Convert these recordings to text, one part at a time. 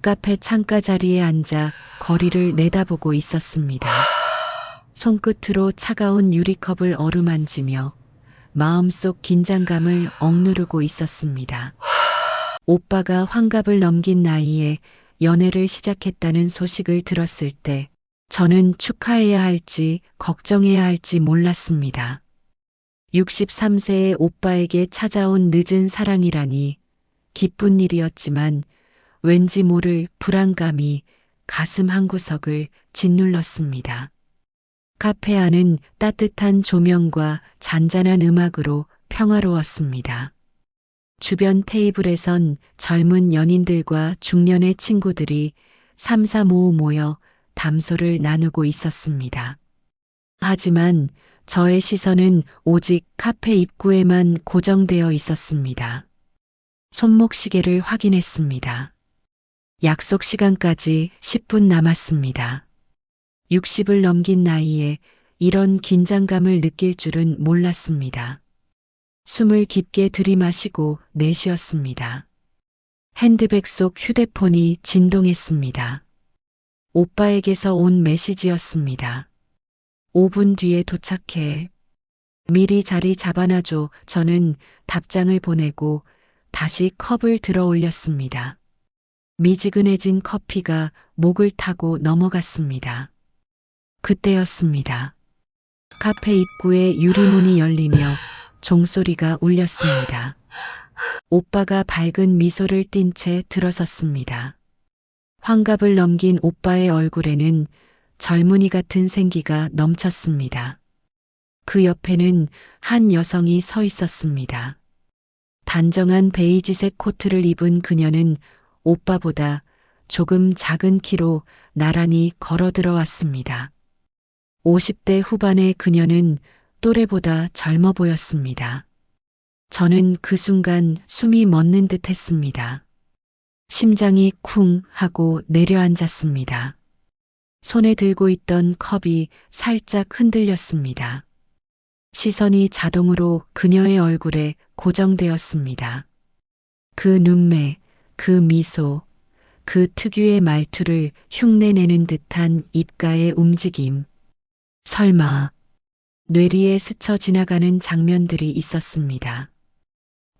카페 창가 자리에 앉아 거리를 내다보고 있었습니다. 손끝으로 차가운 유리컵을 어루만지며 마음속 긴장감을 억누르고 있었습니다. 오빠가 환갑을 넘긴 나이에 연애를 시작했다는 소식을 들었을 때 저는 축하해야 할지 걱정해야 할지 몰랐습니다. 63세의 오빠에게 찾아온 늦은 사랑이라니 기쁜 일이었지만 왠지 모를 불안감이 가슴 한구석을 짓눌렀습니다. 카페 안은 따뜻한 조명과 잔잔한 음악으로 평화로웠습니다. 주변 테이블에선 젊은 연인들과 중년의 친구들이 삼삼오오 모여 담소를 나누고 있었습니다. 하지만 저의 시선은 오직 카페 입구에만 고정되어 있었습니다. 손목시계를 확인했습니다. 약속 시간까지 10분 남았습니다. 60을 넘긴 나이에 이런 긴장감을 느낄 줄은 몰랐습니다. 숨을 깊게 들이마시고 내쉬었습니다. 핸드백 속 휴대폰이 진동했습니다. 오빠에게서 온 메시지였습니다. 5분 뒤에 도착해. 미리 자리 잡아놔줘. 저는 답장을 보내고 다시 컵을 들어 올렸습니다. 미지근해진 커피가 목을 타고 넘어갔습니다. 그때였습니다. 카페 입구에 유리문이 열리며 종소리가 울렸습니다. 오빠가 밝은 미소를 띤 채 들어섰습니다. 환갑을 넘긴 오빠의 얼굴에는 젊은이 같은 생기가 넘쳤습니다. 그 옆에는 한 여성이 서 있었습니다. 단정한 베이지색 코트를 입은 그녀는 오빠보다 조금 작은 키로 나란히 걸어 들어왔습니다. 50대 후반의 그녀는 또래보다 젊어 보였습니다. 저는 그 순간 숨이 멎는 듯 했습니다. 심장이 쿵 하고 내려앉았습니다. 손에 들고 있던 컵이 살짝 흔들렸습니다. 시선이 자동으로 그녀의 얼굴에 고정되었습니다. 그 눈매, 그 미소, 그 특유의 말투를 흉내내는 듯한 입가의 움직임. 설마 뇌리에 스쳐 지나가는 장면들이 있었습니다.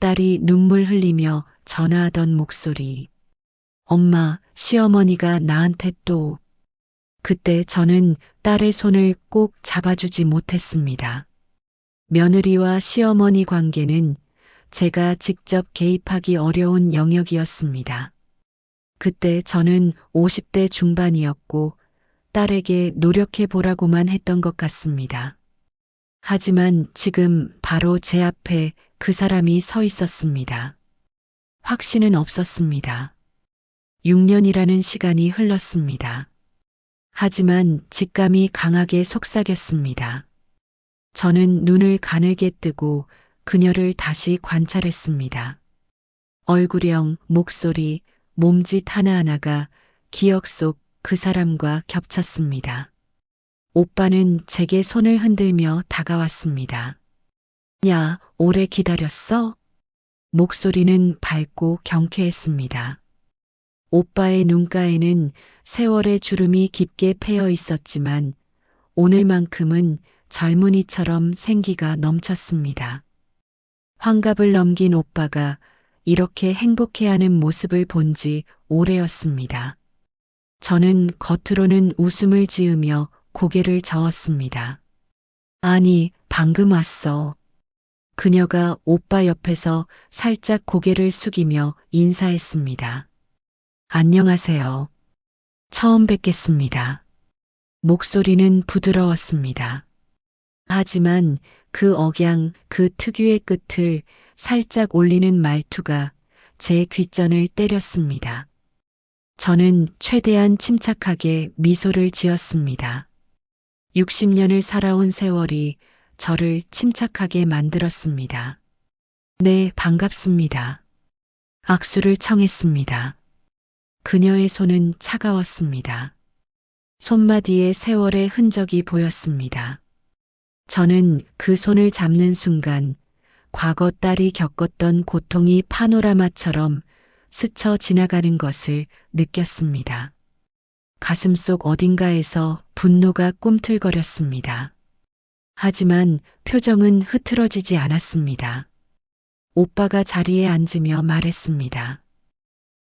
딸이 눈물 흘리며 전화하던 목소리. 엄마, 시어머니가 나한테 또. 그때 저는 딸의 손을 꼭 잡아주지 못했습니다. 며느리와 시어머니 관계는 제가 직접 개입하기 어려운 영역이었습니다. 그때 저는 50대 중반이었고 딸에게 노력해 보라고만 했던 것 같습니다. 하지만 지금 바로 제 앞에 그 사람이 서 있었습니다. 확신은 없었습니다. 6년이라는 시간이 흘렀습니다. 하지만 직감이 강하게 속삭였습니다. 저는 눈을 가늘게 뜨고 그녀를 다시 관찰했습니다. 얼굴형, 목소리, 몸짓 하나하나가 기억 속 그 사람과 겹쳤습니다. 오빠는 제게 손을 흔들며 다가왔습니다. 야, 오래 기다렸어? 목소리는 밝고 경쾌했습니다. 오빠의 눈가에는 세월의 주름이 깊게 패여 있었지만 오늘만큼은 젊은이처럼 생기가 넘쳤습니다. 환갑을 넘긴 오빠가 이렇게 행복해하는 모습을 본 지 오래였습니다. 저는 겉으로는 웃음을 지으며 고개를 저었습니다. 아니, 방금 왔어. 그녀가 오빠 옆에서 살짝 고개를 숙이며 인사했습니다. 안녕하세요. 처음 뵙겠습니다. 목소리는 부드러웠습니다. 하지만 그 억양, 그 특유의 끝을 살짝 올리는 말투가 제 귓전을 때렸습니다. 저는 최대한 침착하게 미소를 지었습니다. 60년을 살아온 세월이 저를 침착하게 만들었습니다. 네, 반갑습니다. 악수를 청했습니다. 그녀의 손은 차가웠습니다. 손마디에 세월의 흔적이 보였습니다. 저는 그 손을 잡는 순간 과거 딸이 겪었던 고통이 파노라마처럼 스쳐 지나가는 것을 느꼈습니다. 가슴속 어딘가에서 분노가 꿈틀거렸습니다. 하지만 표정은 흐트러지지 않았습니다. 오빠가 자리에 앉으며 말했습니다.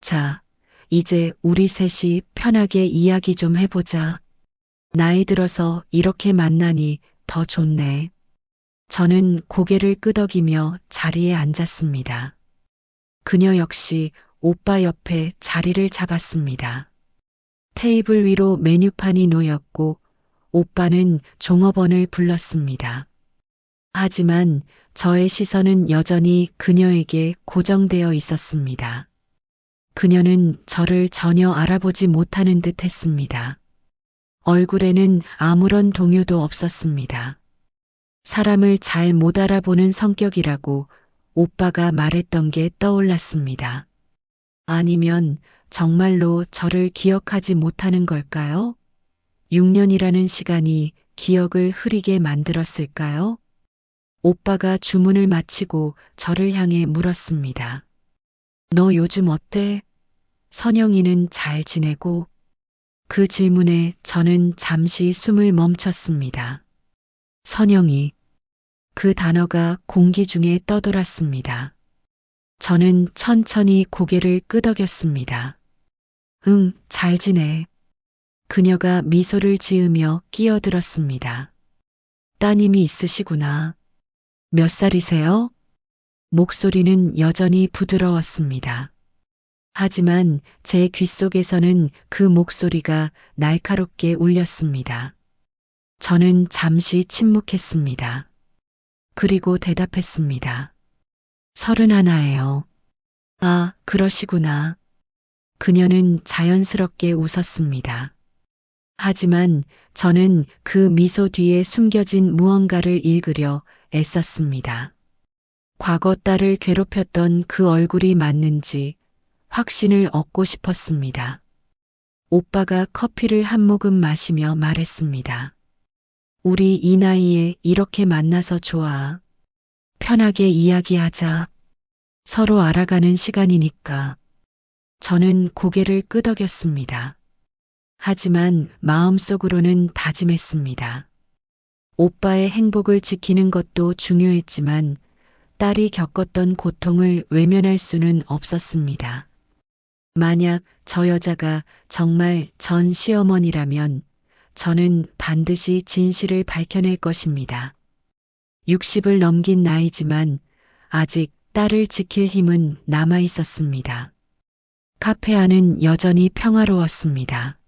자, 이제 우리 셋이 편하게 이야기 좀 해보자. 나이 들어서 이렇게 만나니 더 좋네. 저는 고개를 끄덕이며 자리에 앉았습니다. 그녀 역시 오빠 옆에 자리를 잡았습니다. 테이블 위로 메뉴판이 놓였고 오빠는 종업원을 불렀습니다. 하지만 저의 시선은 여전히 그녀에게 고정되어 있었습니다. 그녀는 저를 전혀 알아보지 못하는 듯 했습니다. 얼굴에는 아무런 동요도 없었습니다. 사람을 잘 못 알아보는 성격이라고 오빠가 말했던 게 떠올랐습니다. 아니면 정말로 저를 기억하지 못하는 걸까요? 6년이라는 시간이 기억을 흐리게 만들었을까요? 오빠가 주문을 마치고 저를 향해 물었습니다. 너 요즘 어때? 선영이는 잘 지내고? 그 질문에 저는 잠시 숨을 멈췄습니다. 선영이. 그 단어가 공기 중에 떠돌았습니다. 저는 천천히 고개를 끄덕였습니다. 응, 잘 지내. 그녀가 미소를 지으며 끼어들었습니다. 따님이 있으시구나. 몇 살이세요? 목소리는 여전히 부드러웠습니다. 하지만 제 귓속에서는 그 목소리가 날카롭게 울렸습니다. 저는 잠시 침묵했습니다. 그리고 대답했습니다. 31예요. 아, 그러시구나. 그녀는 자연스럽게 웃었습니다. 하지만 저는 그 미소 뒤에 숨겨진 무언가를 읽으려 애썼습니다. 과거 딸을 괴롭혔던 그 얼굴이 맞는지 확신을 얻고 싶었습니다. 오빠가 커피를 한 모금 마시며 말했습니다. 우리 이 나이에 이렇게 만나서 좋아. 편하게 이야기하자. 서로 알아가는 시간이니까. 저는 고개를 끄덕였습니다. 하지만 마음속으로는 다짐했습니다. 오빠의 행복을 지키는 것도 중요했지만 딸이 겪었던 고통을 외면할 수는 없었습니다. 만약 저 여자가 정말 전 시어머니라면 저는 반드시 진실을 밝혀낼 것입니다. 60을 넘긴 나이지만 아직 딸을 지킬 힘은 남아 있었습니다. 카페 안은 여전히 평화로웠습니다.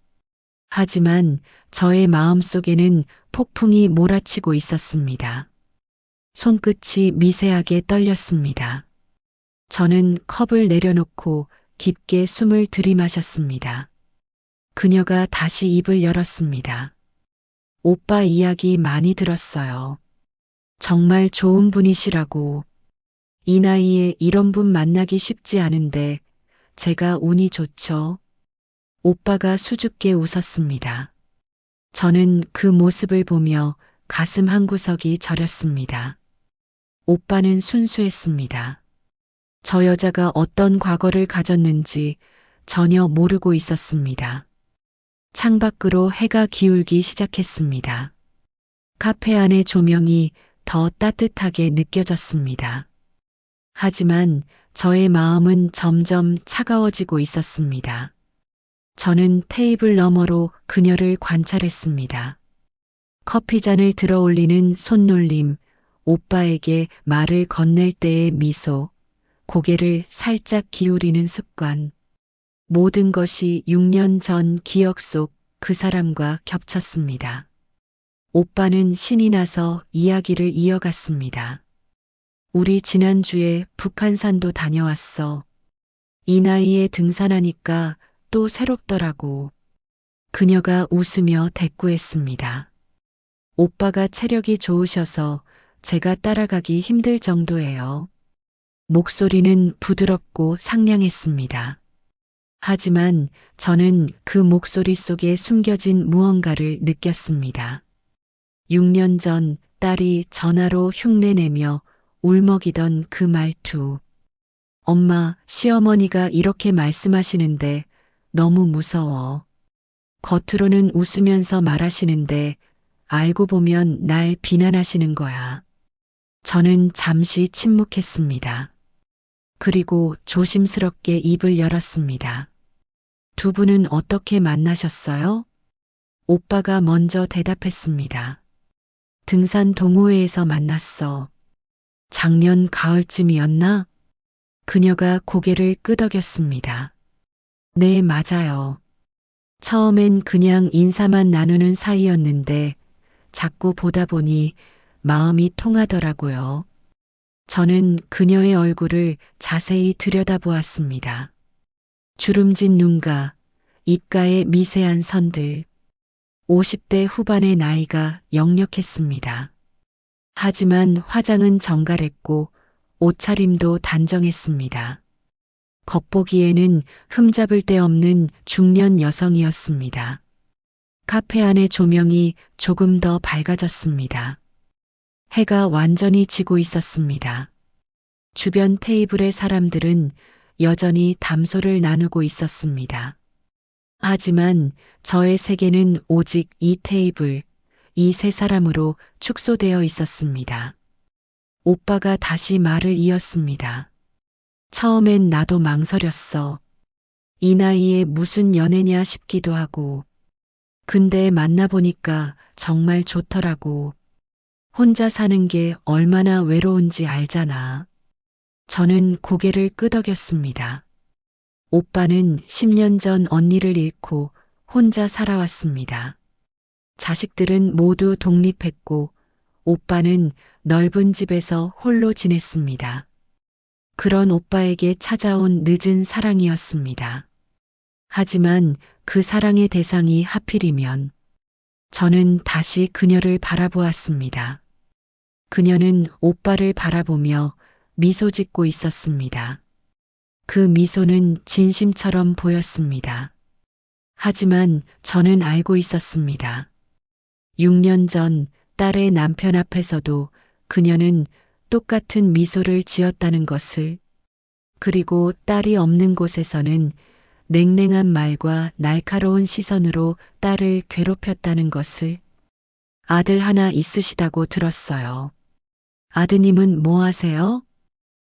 하지만 저의 마음속에는 폭풍이 몰아치고 있었습니다. 손끝이 미세하게 떨렸습니다. 저는 컵을 내려놓고 깊게 숨을 들이마셨습니다. 그녀가 다시 입을 열었습니다. 오빠 이야기 많이 들었어요. 정말 좋은 분이시라고. 이 나이에 이런 분 만나기 쉽지 않은데 제가 운이 좋죠. 오빠가 수줍게 웃었습니다. 저는 그 모습을 보며 가슴 한구석이 저렸습니다. 오빠는 순수했습니다. 저 여자가 어떤 과거를 가졌는지 전혀 모르고 있었습니다. 창밖으로 해가 기울기 시작했습니다. 카페 안의 조명이 더 따뜻하게 느껴졌습니다. 하지만 저의 마음은 점점 차가워지고 있었습니다. 저는 테이블 너머로 그녀를 관찰했습니다. 커피잔을 들어 올리는 손놀림, 오빠에게 말을 건넬 때의 미소, 고개를 살짝 기울이는 습관. 모든 것이 6년 전 기억 속 그 사람과 겹쳤습니다. 오빠는 신이 나서 이야기를 이어갔습니다. 우리 지난주에 북한산도 다녀왔어. 이 나이에 등산하니까 또 새롭더라고. 그녀가 웃으며 대꾸했습니다. 오빠가 체력이 좋으셔서 제가 따라가기 힘들 정도예요. 목소리는 부드럽고 상냥했습니다. 하지만 저는 그 목소리 속에 숨겨진 무언가를 느꼈습니다. 6년 전 딸이 전화로 흉내내며 울먹이던 그 말투. 엄마, 시어머니가 이렇게 말씀하시는데 너무 무서워. 겉으로는 웃으면서 말하시는데 알고 보면 날 비난하시는 거야. 저는 잠시 침묵했습니다. 그리고 조심스럽게 입을 열었습니다. 두 분은 어떻게 만나셨어요? 오빠가 먼저 대답했습니다. 등산 동호회에서 만났어. 작년 가을쯤이었나? 그녀가 고개를 끄덕였습니다. 네, 맞아요. 처음엔 그냥 인사만 나누는 사이였는데 자꾸 보다 보니 마음이 통하더라고요. 저는 그녀의 얼굴을 자세히 들여다보았습니다. 주름진 눈가, 입가의 미세한 선들, 50대 후반의 나이가 역력했습니다. 하지만 화장은 정갈했고 옷차림도 단정했습니다. 겉보기에는 흠잡을 데 없는 중년 여성이었습니다. 카페 안의 조명이 조금 더 밝아졌습니다. 해가 완전히 지고 있었습니다. 주변 테이블의 사람들은 여전히 담소를 나누고 있었습니다. 하지만 저의 세계는 오직 이 테이블, 이 세 사람으로 축소되어 있었습니다. 오빠가 다시 말을 이었습니다. 처음엔 나도 망설였어. 이 나이에 무슨 연애냐 싶기도 하고. 근데 만나보니까 정말 좋더라고. 혼자 사는 게 얼마나 외로운지 알잖아. 저는 고개를 끄덕였습니다. 오빠는 10년 전 언니를 잃고 혼자 살아왔습니다. 자식들은 모두 독립했고 오빠는 넓은 집에서 홀로 지냈습니다. 그런 오빠에게 찾아온 늦은 사랑이었습니다. 하지만 그 사랑의 대상이 하필이면 저는 다시 그녀를 바라보았습니다. 그녀는 오빠를 바라보며 미소 짓고 있었습니다. 그 미소는 진심처럼 보였습니다. 하지만 저는 알고 있었습니다. 6년 전 딸의 남편 앞에서도 그녀는 똑같은 미소를 지었다는 것을, 그리고 딸이 없는 곳에서는 냉랭한 말과 날카로운 시선으로 딸을 괴롭혔다는 것을. 아들 하나 있으시다고 들었어요. 아드님은 뭐 하세요?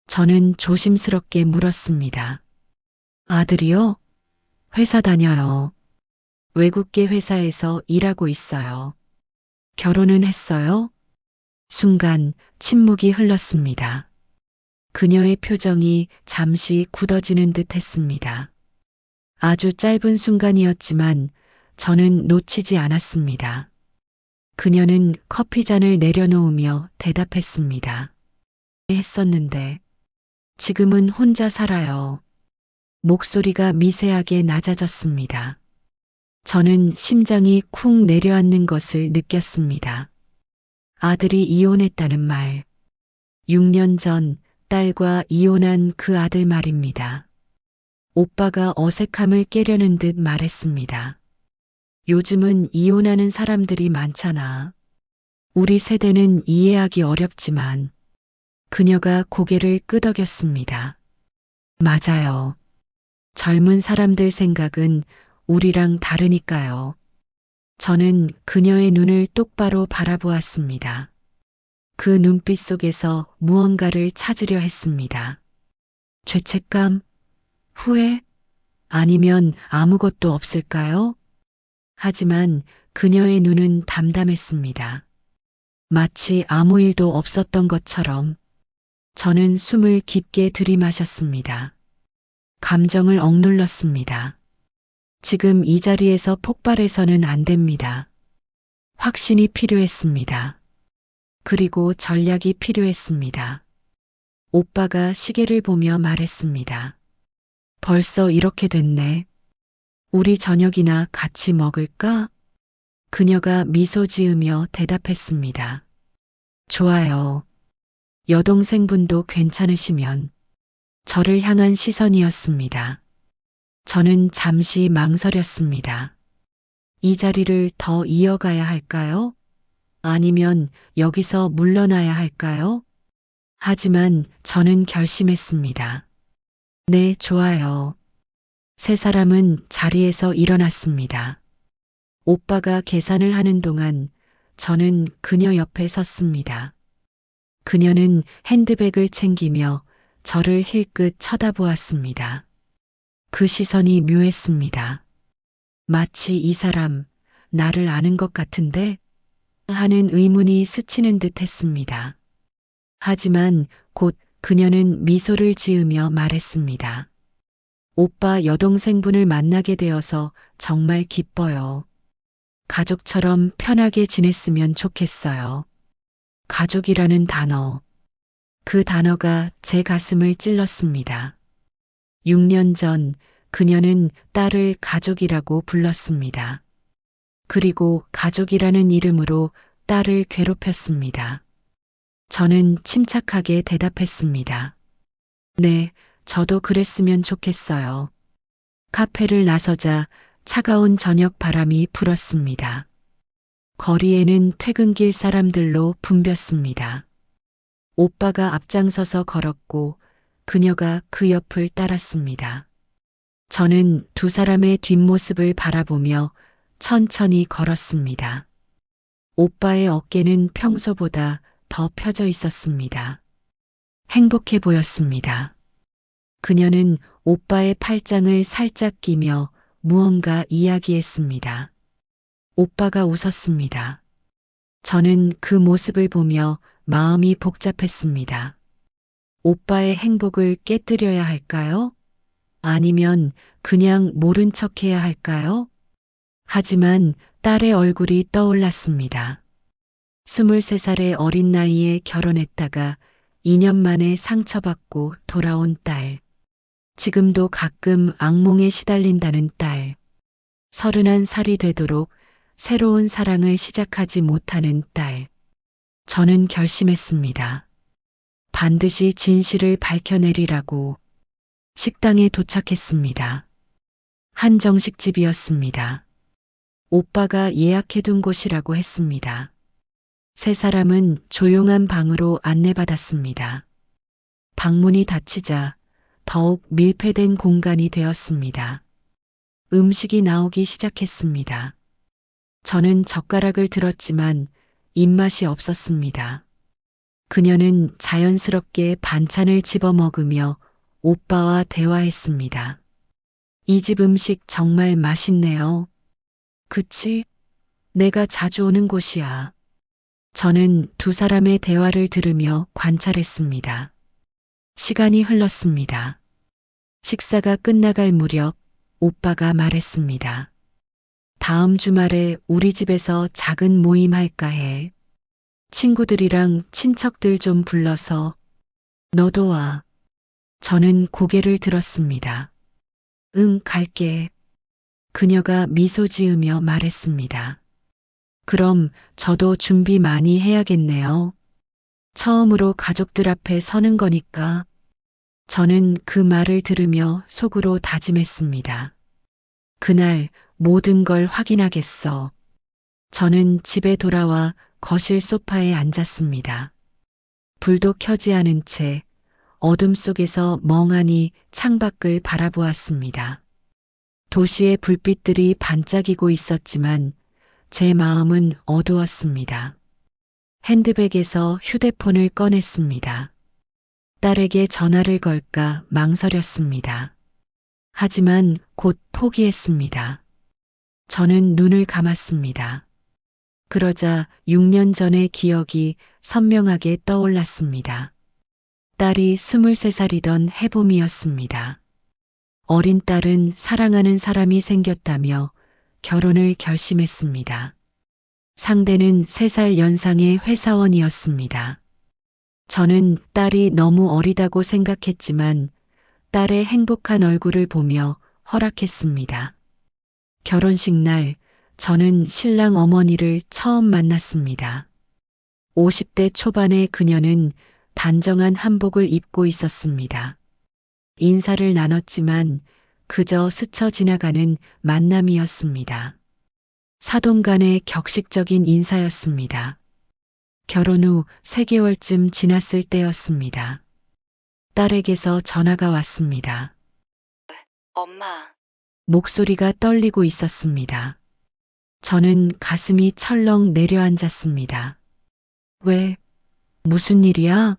저는 조심스럽게 물었습니다. 아들이요? 회사 다녀요. 외국계 회사에서 일하고 있어요. 결혼은 했어요? 순간 침묵이 흘렀습니다. 그녀의 표정이 잠시 굳어지는 듯 했습니다. 아주 짧은 순간이었지만 저는 놓치지 않았습니다. 그녀는 커피잔을 내려놓으며 대답했습니다. 했었는데 지금은 혼자 살아요. 목소리가 미세하게 낮아졌습니다. 저는 심장이 쿵 내려앉는 것을 느꼈습니다. 아들이 이혼했다는 말. 6년 전 딸과 이혼한 그 아들 말입니다. 오빠가 어색함을 깨려는 듯 말했습니다. 요즘은 이혼하는 사람들이 많잖아. 우리 세대는 이해하기 어렵지만. 그녀가 고개를 끄덕였습니다. 맞아요. 젊은 사람들 생각은 우리랑 다르니까요. 저는 그녀의 눈을 똑바로 바라보았습니다. 그 눈빛 속에서 무언가를 찾으려 했습니다. 죄책감? 후회? 아니면 아무것도 없을까요? 하지만 그녀의 눈은 담담했습니다. 마치 아무 일도 없었던 것처럼. 저는 숨을 깊게 들이마셨습니다. 감정을 억눌렀습니다. 지금 이 자리에서 폭발해서는 안 됩니다. 확신이 필요했습니다. 그리고 전략이 필요했습니다. 오빠가 시계를 보며 말했습니다. 벌써 이렇게 됐네. 우리 저녁이나 같이 먹을까? 그녀가 미소 지으며 대답했습니다. 좋아요. 여동생분도 괜찮으시면. 저를 향한 시선이었습니다. 저는 잠시 망설였습니다. 이 자리를 더 이어가야 할까요? 아니면 여기서 물러나야 할까요? 하지만 저는 결심했습니다. 네, 좋아요. 세 사람은 자리에서 일어났습니다. 오빠가 계산을 하는 동안 저는 그녀 옆에 섰습니다. 그녀는 핸드백을 챙기며 저를 힐끗 쳐다보았습니다. 그 시선이 묘했습니다. 마치 이 사람 나를 아는 것 같은데 하는 의문이 스치는 듯 했습니다. 하지만 곧 그녀는 미소를 지으며 말했습니다. 오빠 여동생분을 만나게 되어서 정말 기뻐요. 가족처럼 편하게 지냈으면 좋겠어요. 가족이라는 단어. 그 단어가 제 가슴을 찔렀습니다. 6년 전 그녀는 딸을 가족이라고 불렀습니다. 그리고 가족이라는 이름으로 딸을 괴롭혔습니다. 저는 침착하게 대답했습니다. 네, 저도 그랬으면 좋겠어요. 카페를 나서자 차가운 저녁 바람이 불었습니다. 거리에는 퇴근길 사람들로 붐볐습니다. 오빠가 앞장서서 걸었고 그녀가 그 옆을 따랐습니다. 저는 두 사람의 뒷모습을 바라보며 천천히 걸었습니다. 오빠의 어깨는 평소보다 더 펴져 있었습니다. 행복해 보였습니다. 그녀는 오빠의 팔짱을 살짝 끼며 무언가 이야기했습니다. 오빠가 웃었습니다. 저는 그 모습을 보며 마음이 복잡했습니다. 오빠의 행복을 깨뜨려야 할까요? 아니면 그냥 모른 척 해야 할까요? 하지만 딸의 얼굴이 떠올랐습니다. 23살의 어린 나이에 결혼했다가 2년 만에 상처받고 돌아온 딸. 지금도 가끔 악몽에 시달린다는 딸. 31살이 되도록 새로운 사랑을 시작하지 못하는 딸. 저는 결심했습니다. 반드시 진실을 밝혀내리라고. 식당에 도착했습니다. 한정식집이었습니다. 오빠가 예약해둔 곳이라고 했습니다. 세 사람은 조용한 방으로 안내받았습니다. 방문이 닫히자 더욱 밀폐된 공간이 되었습니다. 음식이 나오기 시작했습니다. 저는 젓가락을 들었지만 입맛이 없었습니다. 그녀는 자연스럽게 반찬을 집어 먹으며 오빠와 대화했습니다. 이 집 음식 정말 맛있네요. 그치? 내가 자주 오는 곳이야. 저는 두 사람의 대화를 들으며 관찰했습니다. 시간이 흘렀습니다. 식사가 끝나갈 무렵 오빠가 말했습니다. 다음 주말에 우리 집에서 작은 모임 할까 해. 친구들이랑 친척들 좀 불러서 너도 와. 저는 고개를 들었습니다. 응, 갈게. 그녀가 미소 지으며 말했습니다. 그럼 저도 준비 많이 해야겠네요. 처음으로 가족들 앞에 서는 거니까. 저는 그 말을 들으며 속으로 다짐했습니다. 그날 모든 걸 확인하겠어. 저는 집에 돌아와 거실 소파에 앉았습니다. 불도 켜지 않은 채 어둠 속에서 멍하니 창밖을 바라보았습니다. 도시의 불빛들이 반짝이고 있었지만 제 마음은 어두웠습니다. 핸드백에서 휴대폰을 꺼냈습니다. 딸에게 전화를 걸까 망설였습니다. 하지만 곧 포기했습니다. 저는 눈을 감았습니다. 그러자 6년 전의 기억이 선명하게 떠올랐습니다. 딸이 23살이던 해봄이었습니다. 어린 딸은 사랑하는 사람이 생겼다며 결혼을 결심했습니다. 상대는 3살 연상의 회사원이었습니다. 저는 딸이 너무 어리다고 생각했지만 딸의 행복한 얼굴을 보며 허락했습니다. 결혼식 날 저는 신랑 어머니를 처음 만났습니다. 50대 초반의 그녀는 단정한 한복을 입고 있었습니다. 인사를 나눴지만 그저 스쳐 지나가는 만남이었습니다. 사돈 간의 격식적인 인사였습니다. 결혼 후 3개월쯤 지났을 때였습니다. 딸에게서 전화가 왔습니다. 엄마, 목소리가 떨리고 있었습니다. 저는 가슴이 철렁 내려앉았습니다. 왜? 무슨 일이야?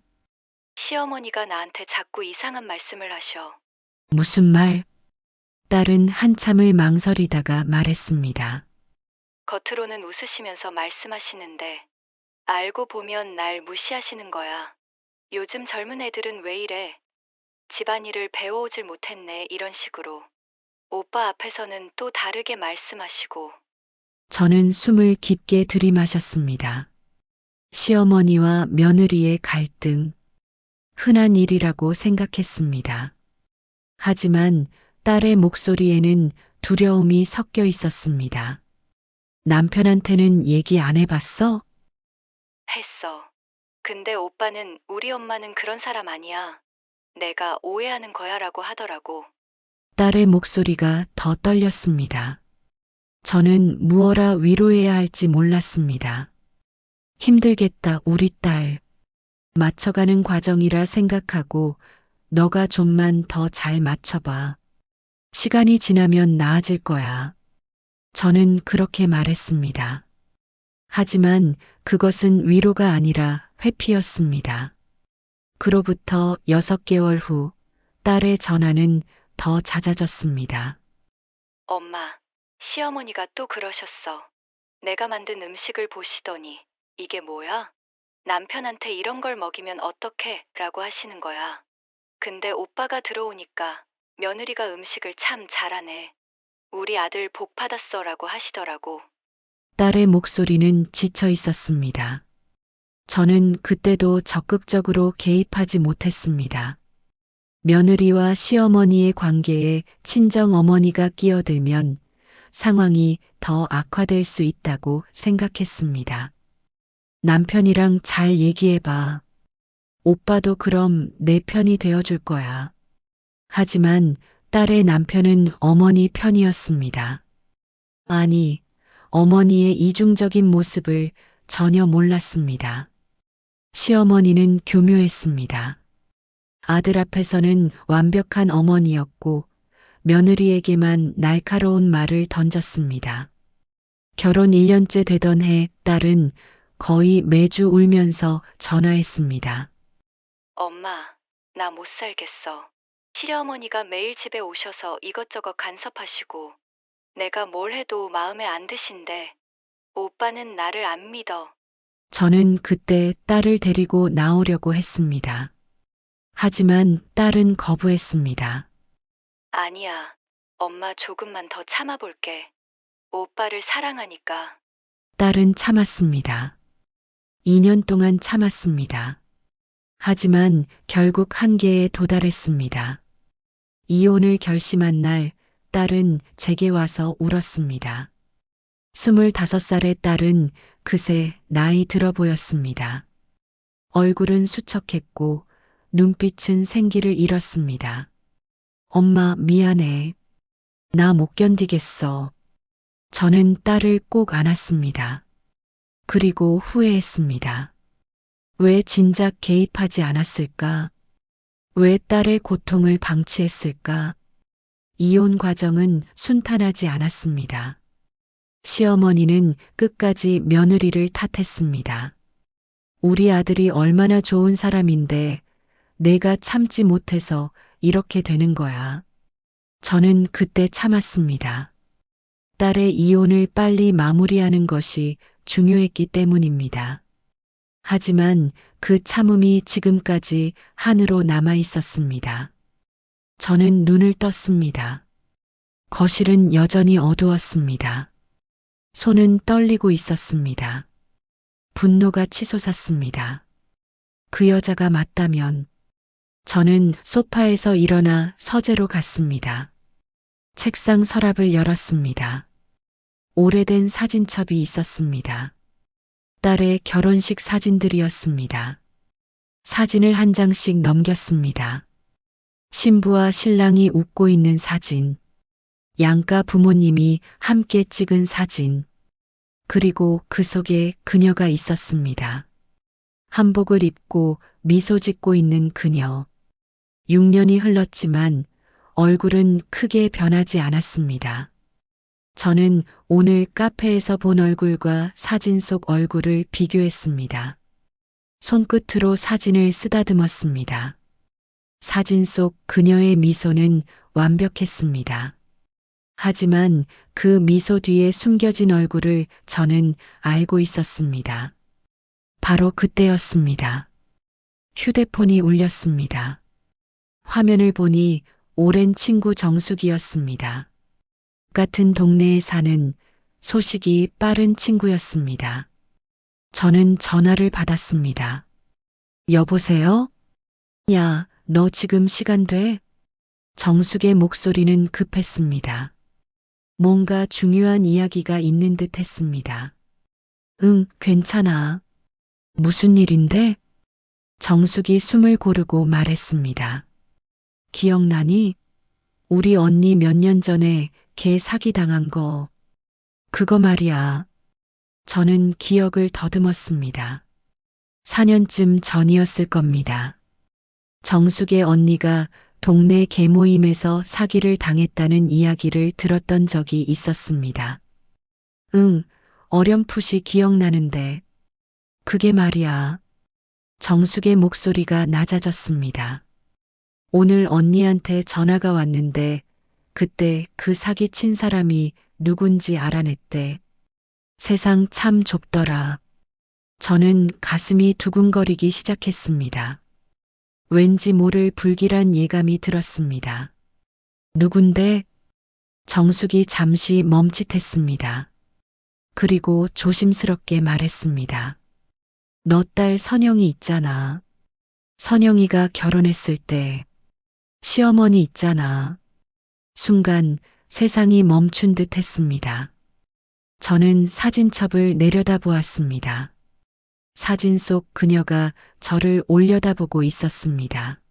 시어머니가 나한테 자꾸 이상한 말씀을 하셔. 무슨 말? 딸은 한참을 망설이다가 말했습니다. 겉으로는 웃으시면서 말씀하시는데, 알고 보면 날 무시하시는 거야. 요즘 젊은 애들은 왜 이래? 집안일을 배워오질 못했네, 이런 식으로. 오빠 앞에서는 또 다르게 말씀하시고. 저는 숨을 깊게 들이마셨습니다. 시어머니와 며느리의 갈등, 흔한 일이라고 생각했습니다. 하지만 딸의 목소리에는 두려움이 섞여 있었습니다. 남편한테는 얘기 안 해봤어? 했어. 근데 오빠는 우리 엄마는 그런 사람 아니야. 내가 오해하는 거야라고 하더라고. 딸의 목소리가 더 떨렸습니다. 저는 무어라 위로해야 할지 몰랐습니다. 힘들겠다, 우리 딸. 맞춰가는 과정이라 생각하고 너가 좀만 더 잘 맞춰봐. 시간이 지나면 나아질 거야. 저는 그렇게 말했습니다. 하지만 그것은 위로가 아니라 회피였습니다. 그로부터 6개월 후 딸의 전화는 더 잦아졌습니다. 엄마, 시어머니가 또 그러셨어. 내가 만든 음식을 보시더니, 이게 뭐야? 남편한테 이런 걸 먹이면 어떡해? 라고 하시는 거야. 근데 오빠가 들어오니까 며느리가 음식을 참 잘하네. 우리 아들 복 받았어 라고 하시더라고. 딸의 목소리는 지쳐 있었습니다. 저는 그때도 적극적으로 개입하지 못했습니다. 며느리와 시어머니의 관계에 친정 어머니가 끼어들면 상황이 더 악화될 수 있다고 생각했습니다. 남편이랑 잘 얘기해봐. 오빠도 그럼 내 편이 되어줄 거야. 하지만 딸의 남편은 어머니 편이었습니다. 아니, 어머니의 이중적인 모습을 전혀 몰랐습니다. 시어머니는 교묘했습니다. 아들 앞에서는 완벽한 어머니였고 며느리에게만 날카로운 말을 던졌습니다. 결혼 1년째 되던 해 딸은 거의 매주 울면서 전화했습니다. 엄마, 나 못 살겠어. 시어머니가 매일 집에 오셔서 이것저것 간섭하시고, 내가 뭘 해도 마음에 안 드신대. 오빠는 나를 안 믿어. 저는 그때 딸을 데리고 나오려고 했습니다. 하지만 딸은 거부했습니다. 아니야. 엄마 조금만 더 참아볼게. 오빠를 사랑하니까. 딸은 참았습니다. 2년 동안 참았습니다. 하지만 결국 한계에 도달했습니다. 이혼을 결심한 날 딸은 제게 와서 울었습니다. 25살의 딸은 그새 나이 들어 보였습니다. 얼굴은 수척했고 눈빛은 생기를 잃었습니다. 엄마 미안해. 나 못 견디겠어. 저는 딸을 꼭 안았습니다. 그리고 후회했습니다. 왜 진작 개입하지 않았을까? 왜 딸의 고통을 방치했을까? 이혼 과정은 순탄하지 않았습니다. 시어머니는 끝까지 며느리를 탓했습니다. 우리 아들이 얼마나 좋은 사람인데 내가 참지 못해서 이렇게 되는 거야. 저는 그때 참았습니다. 딸의 이혼을 빨리 마무리하는 것이 중요했기 때문입니다. 하지만 그 참음이 지금까지 한으로 남아 있었습니다. 저는 눈을 떴습니다. 거실은 여전히 어두웠습니다. 손은 떨리고 있었습니다. 분노가 치솟았습니다. 그 여자가 맞다면 저는 소파에서 일어나 서재로 갔습니다. 책상 서랍을 열었습니다. 오래된 사진첩이 있었습니다. 딸의 결혼식 사진들이었습니다. 사진을 한 장씩 넘겼습니다. 신부와 신랑이 웃고 있는 사진, 양가 부모님이 함께 찍은 사진, 그리고 그 속에 그녀가 있었습니다. 한복을 입고 미소 짓고 있는 그녀. 6년이 흘렀지만 얼굴은 크게 변하지 않았습니다. 저는 오늘 카페에서 본 얼굴과 사진 속 얼굴을 비교했습니다. 손끝으로 사진을 쓰다듬었습니다. 사진 속 그녀의 미소는 완벽했습니다. 하지만 그 미소 뒤에 숨겨진 얼굴을 저는 알고 있었습니다. 바로 그때였습니다. 휴대폰이 울렸습니다. 화면을 보니 오랜 친구 정숙이었습니다. 같은 동네에 사는 소식이 빠른 친구였습니다. 저는 전화를 받았습니다. 여보세요? 야, 너 지금 시간 돼? 정숙의 목소리는 급했습니다. 뭔가 중요한 이야기가 있는 듯 했습니다. 응, 괜찮아. 무슨 일인데? 정숙이 숨을 고르고 말했습니다. 기억나니? 우리 언니 몇 년 전에 걔 사기당한 거. 그거 말이야. 저는 기억을 더듬었습니다. 4년쯤 전이었을 겁니다. 정숙의 언니가 동네 개모임에서 사기를 당했다는 이야기를 들었던 적이 있었습니다. 응, 어렴풋이 기억나는데. 그게 말이야. 정숙의 목소리가 낮아졌습니다. 오늘 언니한테 전화가 왔는데 그때 그 사기 친 사람이 누군지 알아냈대. 세상 참 좁더라. 저는 가슴이 두근거리기 시작했습니다. 왠지 모를 불길한 예감이 들었습니다. 누군데? 정숙이 잠시 멈칫했습니다. 그리고 조심스럽게 말했습니다. 너 딸 선영이 있잖아. 선영이가 결혼했을 때 시어머니 있잖아. 순간 세상이 멈춘 듯 했습니다. 저는 사진첩을 내려다보았습니다. 사진 속 그녀가 저를 올려다보고 있었습니다.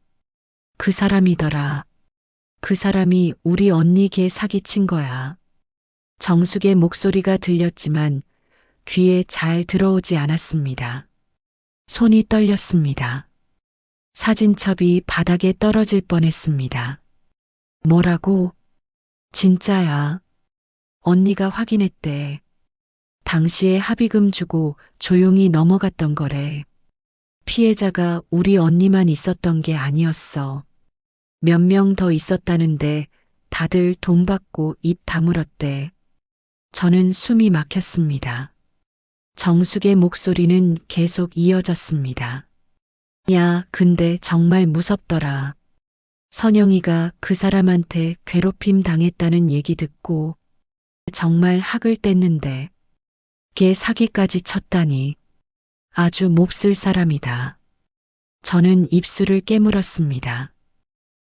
그 사람이더라. 그 사람이 우리 언니 걔 사기친 거야. 정숙의 목소리가 들렸지만 귀에 잘 들어오지 않았습니다. 손이 떨렸습니다. 사진첩이 바닥에 떨어질 뻔했습니다. 뭐라고? 진짜야. 언니가 확인했대. 당시에 합의금 주고 조용히 넘어갔던 거래. 피해자가 우리 언니만 있었던 게 아니었어. 몇 명 더 있었다는데 다들 돈 받고 입 다물었대. 저는 숨이 막혔습니다. 정숙의 목소리는 계속 이어졌습니다. 야, 근데 정말 무섭더라. 선영이가 그 사람한테 괴롭힘 당했다는 얘기 듣고 정말 학을 뗐는데 걔 사기까지 쳤다니. 아주 몹쓸 사람이다. 저는 입술을 깨물었습니다.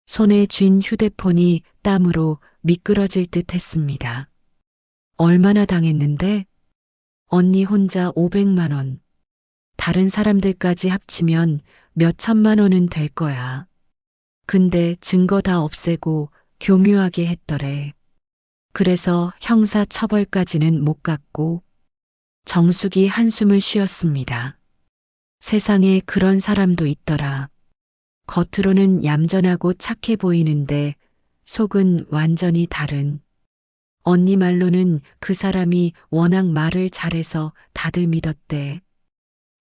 손에 쥔 휴대폰이 땀으로 미끄러질 듯 했습니다. 얼마나 당했는데? 언니 혼자 500만 원. 다른 사람들까지 합치면 몇 천만 원은 될 거야. 근데 증거 다 없애고 교묘하게 했더래. 그래서 형사 처벌까지는 못 갔고. 정숙이 한숨을 쉬었습니다. 세상에 그런 사람도 있더라. 겉으로는 얌전하고 착해 보이는데 속은 완전히 다른. 언니 말로는 그 사람이 워낙 말을 잘해서 다들 믿었대.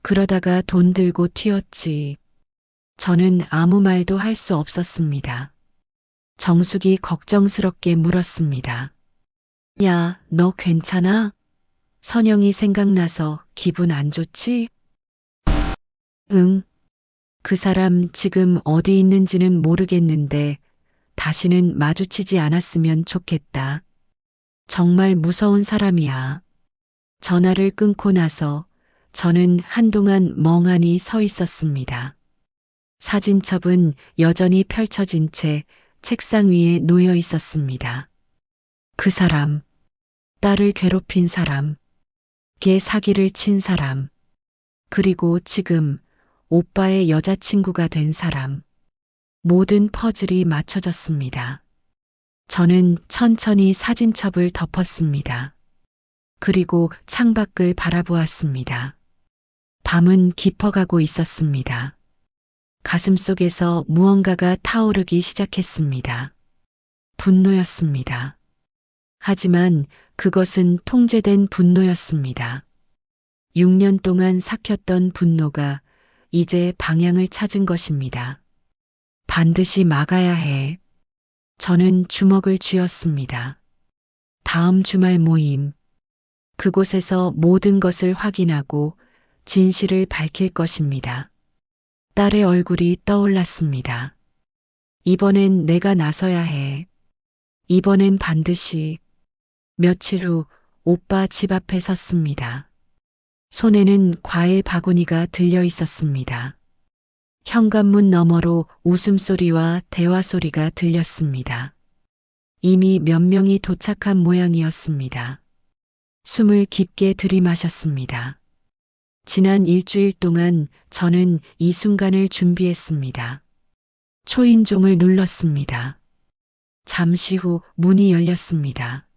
그러다가 돈 들고 튀었지. 저는 아무 말도 할 수 없었습니다. 정숙이 걱정스럽게 물었습니다. 야, 너 괜찮아? 선영이 생각나서 기분 안 좋지? 응. 그 사람 지금 어디 있는지는 모르겠는데 다시는 마주치지 않았으면 좋겠다. 정말 무서운 사람이야. 전화를 끊고 나서 저는 한동안 멍하니 서 있었습니다. 사진첩은 여전히 펼쳐진 채 책상 위에 놓여 있었습니다. 그 사람, 딸을 괴롭힌 사람, 걔 사기를 친 사람, 그리고 지금 오빠의 여자친구가 된 사람. 모든 퍼즐이 맞춰졌습니다. 저는 천천히 사진첩을 덮었습니다. 그리고 창밖을 바라보았습니다. 밤은 깊어가고 있었습니다. 가슴속에서 무언가가 타오르기 시작했습니다. 분노였습니다. 하지만 그것은 통제된 분노였습니다. 6년 동안 삭혔던 분노가 이제 방향을 찾은 것입니다. 반드시 막아야 해. 저는 주먹을 쥐었습니다. 다음 주말 모임. 그곳에서 모든 것을 확인하고 진실을 밝힐 것입니다. 딸의 얼굴이 떠올랐습니다. 이번엔 내가 나서야 해. 이번엔 반드시. 며칠 후 오빠 집 앞에 섰습니다. 손에는 과일 바구니가 들려 있었습니다. 현관문 너머로 웃음소리와 대화소리가 들렸습니다. 이미 몇 명이 도착한 모양이었습니다. 숨을 깊게 들이마셨습니다. 지난 일주일 동안 저는 이 순간을 준비했습니다. 초인종을 눌렀습니다. 잠시 후 문이 열렸습니다.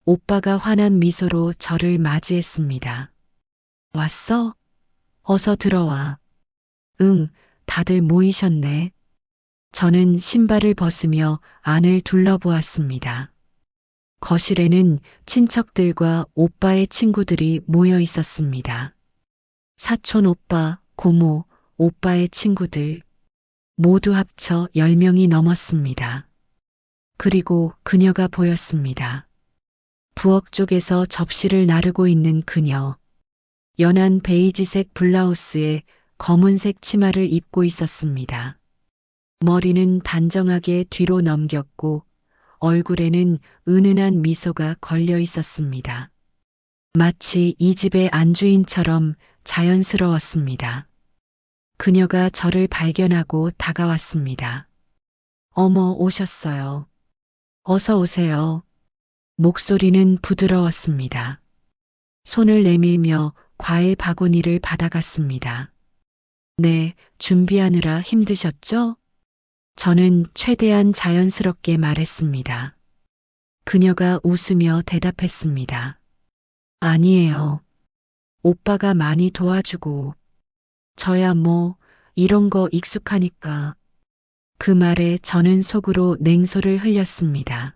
오빠가 환한 미소로 저를 맞이했습니다. 왔어? 어서 들어와. 응, 다들 모이셨네. 저는 신발을 벗으며 안을 둘러보았습니다. 거실에는 친척들과 오빠의 친구들이 모여 있었습니다. 사촌 오빠, 고모, 오빠의 친구들, 모두 합쳐 10명이 넘었습니다. 그리고 그녀가 보였습니다. 부엌 쪽에서 접시를 나르고 있는 그녀. 연한 베이지색 블라우스에 검은색 치마를 입고 있었습니다. 머리는 단정하게 뒤로 넘겼고 얼굴에는 은은한 미소가 걸려 있었습니다. 마치 이 집의 안주인처럼 자연스러웠습니다. 그녀가 저를 발견하고 다가왔습니다. 어머, 오셨어요. 어서 오세요. 목소리는 부드러웠습니다. 손을 내밀며 과일 바구니를 받아갔습니다. 네, 준비하느라 힘드셨죠? 저는 최대한 자연스럽게 말했습니다. 그녀가 웃으며 대답했습니다. 아니에요. 오빠가 많이 도와주고. 저야 뭐, 이런 거 익숙하니까. 그 말에 저는 속으로 냉소를 흘렸습니다.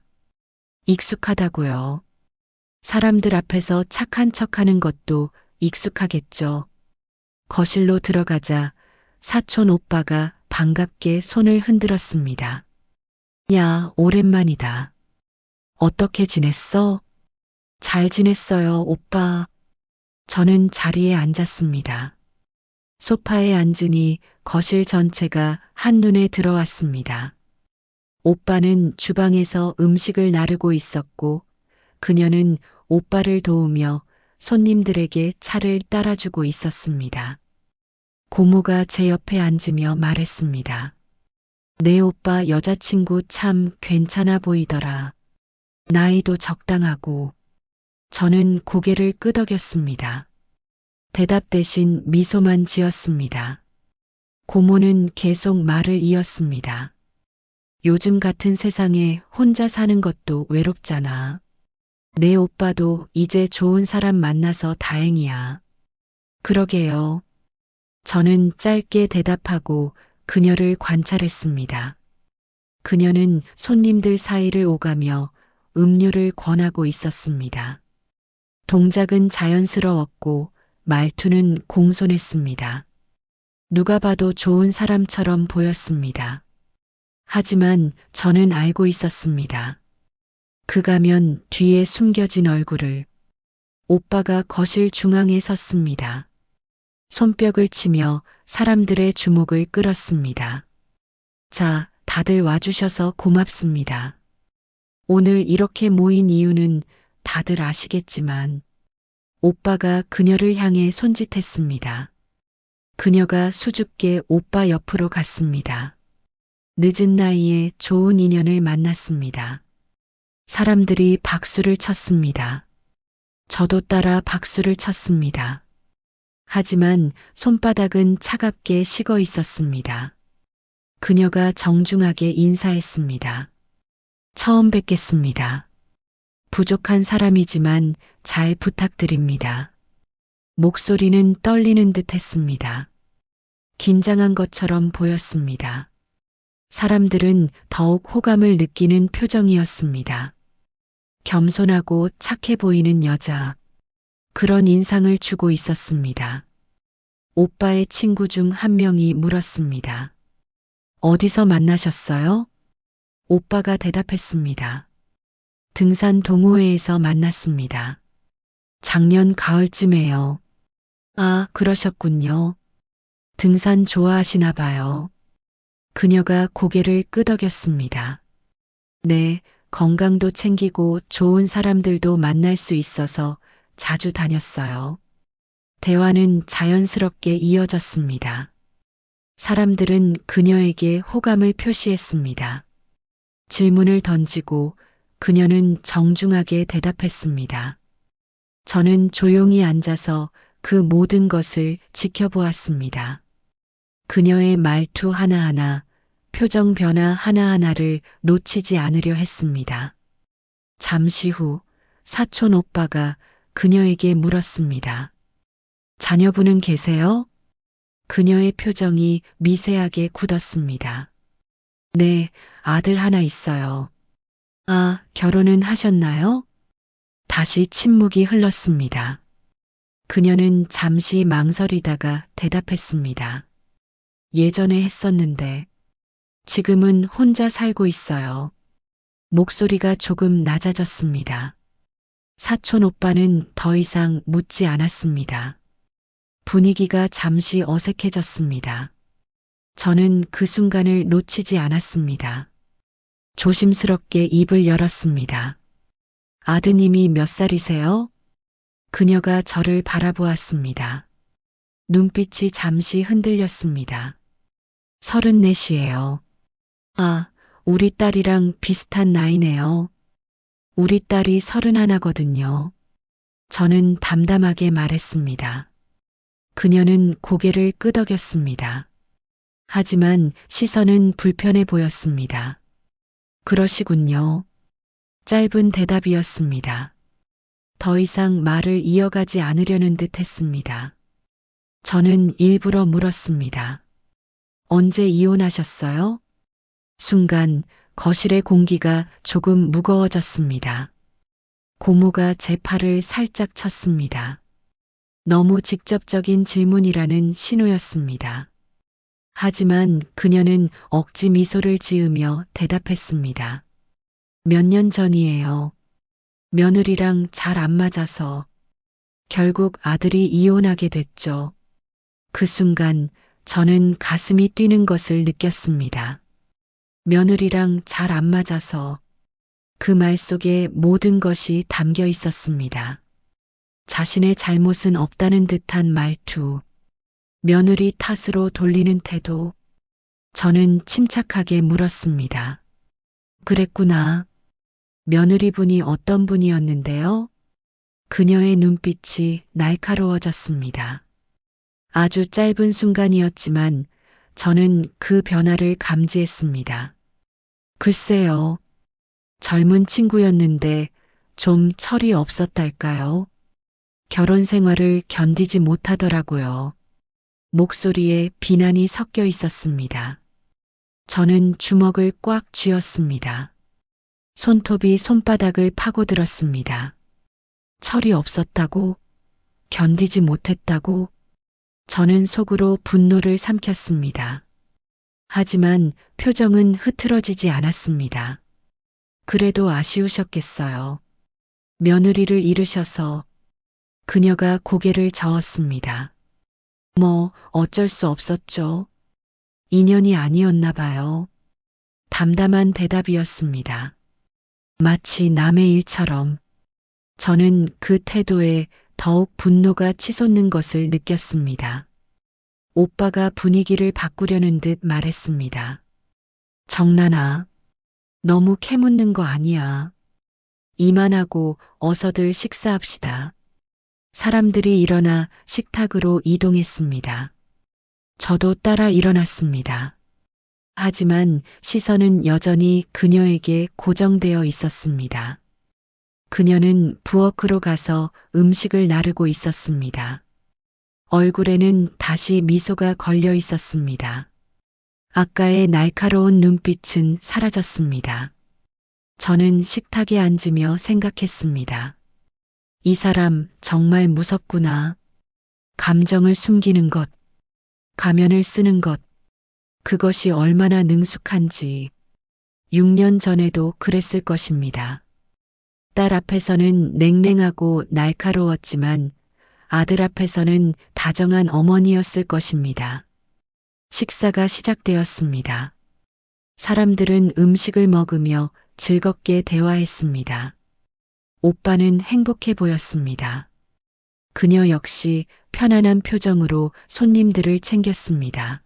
익숙하다고요. 사람들 앞에서 착한 척하는 것도 익숙하겠죠. 거실로 들어가자 사촌 오빠가 반갑게 손을 흔들었습니다. 야, 오랜만이다. 어떻게 지냈어? 잘 지냈어요, 오빠. 저는 자리에 앉았습니다. 소파에 앉으니 거실 전체가 한눈에 들어왔습니다. 오빠는 주방에서 음식을 나르고 있었고 그녀는 오빠를 도우며 손님들에게 차를 따라주고 있었습니다. 고모가 제 옆에 앉으며 말했습니다. 내 오빠 여자친구 참 괜찮아 보이더라. 나이도 적당하고. 저는 고개를 끄덕였습니다. 대답 대신 미소만 지었습니다. 고모는 계속 말을 이었습니다. 요즘 같은 세상에 혼자 사는 것도 외롭잖아. 내 오빠도 이제 좋은 사람 만나서 다행이야. 그러게요. 저는 짧게 대답하고 그녀를 관찰했습니다. 그녀는 손님들 사이를 오가며 음료를 권하고 있었습니다. 동작은 자연스러웠고 말투는 공손했습니다. 누가 봐도 좋은 사람처럼 보였습니다. 하지만 저는 알고 있었습니다. 그 가면 뒤에 숨겨진 얼굴을. 오빠가 거실 중앙에 섰습니다. 손뼉을 치며 사람들의 주목을 끌었습니다. 자, 다들 와주셔서 고맙습니다. 오늘 이렇게 모인 이유는 다들 아시겠지만 오빠가 그녀를 향해 손짓했습니다. 그녀가 수줍게 오빠 옆으로 갔습니다. 늦은 나이에 좋은 인연을 만났습니다. 사람들이 박수를 쳤습니다. 저도 따라 박수를 쳤습니다. 하지만 손바닥은 차갑게 식어 있었습니다. 그녀가 정중하게 인사했습니다. 처음 뵙겠습니다. 부족한 사람이지만 잘 부탁드립니다. 목소리는 떨리는 듯 했습니다. 긴장한 것처럼 보였습니다. 사람들은 더욱 호감을 느끼는 표정이었습니다. 겸손하고 착해 보이는 여자. 그런 인상을 주고 있었습니다. 오빠의 친구 중 한 명이 물었습니다. 어디서 만나셨어요? 오빠가 대답했습니다. 등산 동호회에서 만났습니다. 작년 가을쯤에요. 아, 그러셨군요. 등산 좋아하시나 봐요. 그녀가 고개를 끄덕였습니다. 네, 건강도 챙기고 좋은 사람들도 만날 수 있어서 자주 다녔어요. 대화는 자연스럽게 이어졌습니다. 사람들은 그녀에게 호감을 표시했습니다. 질문을 던지고 그녀는 정중하게 대답했습니다. 저는 조용히 앉아서 그 모든 것을 지켜보았습니다. 그녀의 말투 하나하나, 표정 변화 하나하나를 놓치지 않으려 했습니다. 잠시 후 사촌 오빠가 그녀에게 물었습니다. 자녀분은 계세요? 그녀의 표정이 미세하게 굳었습니다. 네, 아들 하나 있어요. 아, 결혼은 하셨나요? 다시 침묵이 흘렀습니다. 그녀는 잠시 망설이다가 대답했습니다. 예전에 했었는데, 지금은 혼자 살고 있어요. 목소리가 조금 낮아졌습니다. 사촌 오빠는 더 이상 묻지 않았습니다. 분위기가 잠시 어색해졌습니다. 저는 그 순간을 놓치지 않았습니다. 조심스럽게 입을 열었습니다. 아드님이 몇 살이세요? 그녀가 저를 바라보았습니다. 눈빛이 잠시 흔들렸습니다. 34이에요. 아, 우리 딸이랑 비슷한 나이네요. 우리 딸이 31거든요. 저는 담담하게 말했습니다. 그녀는 고개를 끄덕였습니다. 하지만 시선은 불편해 보였습니다. 그러시군요. 짧은 대답이었습니다. 더 이상 말을 이어가지 않으려는 듯 했습니다. 저는 일부러 물었습니다. 언제 이혼하셨어요? 순간 거실의 공기가 조금 무거워졌습니다. 고모가 제 팔을 살짝 쳤습니다. 너무 직접적인 질문이라는 신호였습니다. 하지만 그녀는 억지 미소를 지으며 대답했습니다. 몇 년 전이에요. 며느리랑 잘 안 맞아서 결국 아들이 이혼하게 됐죠. 그 순간 저는 가슴이 뛰는 것을 느꼈습니다. 며느리랑 잘 안 맞아서 그 말 속에 모든 것이 담겨 있었습니다. 자신의 잘못은 없다는 듯한 말투, 며느리 탓으로 돌리는 태도. 저는 침착하게 물었습니다. 그랬구나. 며느리분이 어떤 분이었는데요? 그녀의 눈빛이 날카로워졌습니다. 아주 짧은 순간이었지만 저는 그 변화를 감지했습니다. 글쎄요. 젊은 친구였는데 좀 철이 없었달까요? 결혼 생활을 견디지 못하더라고요. 목소리에 비난이 섞여 있었습니다. 저는 주먹을 꽉 쥐었습니다. 손톱이 손바닥을 파고들었습니다. 철이 없었다고? 견디지 못했다고? 저는 속으로 분노를 삼켰습니다. 하지만 표정은 흐트러지지 않았습니다. 그래도 아쉬우셨겠어요. 며느리를 잃으셔서. 그녀가 고개를 저었습니다. 뭐 어쩔 수 없었죠. 인연이 아니었나 봐요. 담담한 대답이었습니다. 마치 남의 일처럼. 저는 그 태도에 더욱 분노가 치솟는 것을 느꼈습니다. 오빠가 분위기를 바꾸려는 듯 말했습니다. 정란아, 너무 캐묻는 거 아니야. 이만하고 어서들 식사합시다. 사람들이 일어나 식탁으로 이동했습니다. 저도 따라 일어났습니다. 하지만 시선은 여전히 그녀에게 고정되어 있었습니다. 그녀는 부엌으로 가서 음식을 나르고 있었습니다. 얼굴에는 다시 미소가 걸려 있었습니다. 아까의 날카로운 눈빛은 사라졌습니다. 저는 식탁에 앉으며 생각했습니다. 이 사람 정말 무섭구나. 감정을 숨기는 것, 가면을 쓰는 것, 그것이 얼마나 능숙한지. 6년 전에도 그랬을 것입니다. 딸 앞에서는 냉랭하고 날카로웠지만 아들 앞에서는 다정한 어머니였을 것입니다. 식사가 시작되었습니다. 사람들은 음식을 먹으며 즐겁게 대화했습니다. 오빠는 행복해 보였습니다. 그녀 역시 편안한 표정으로 손님들을 챙겼습니다.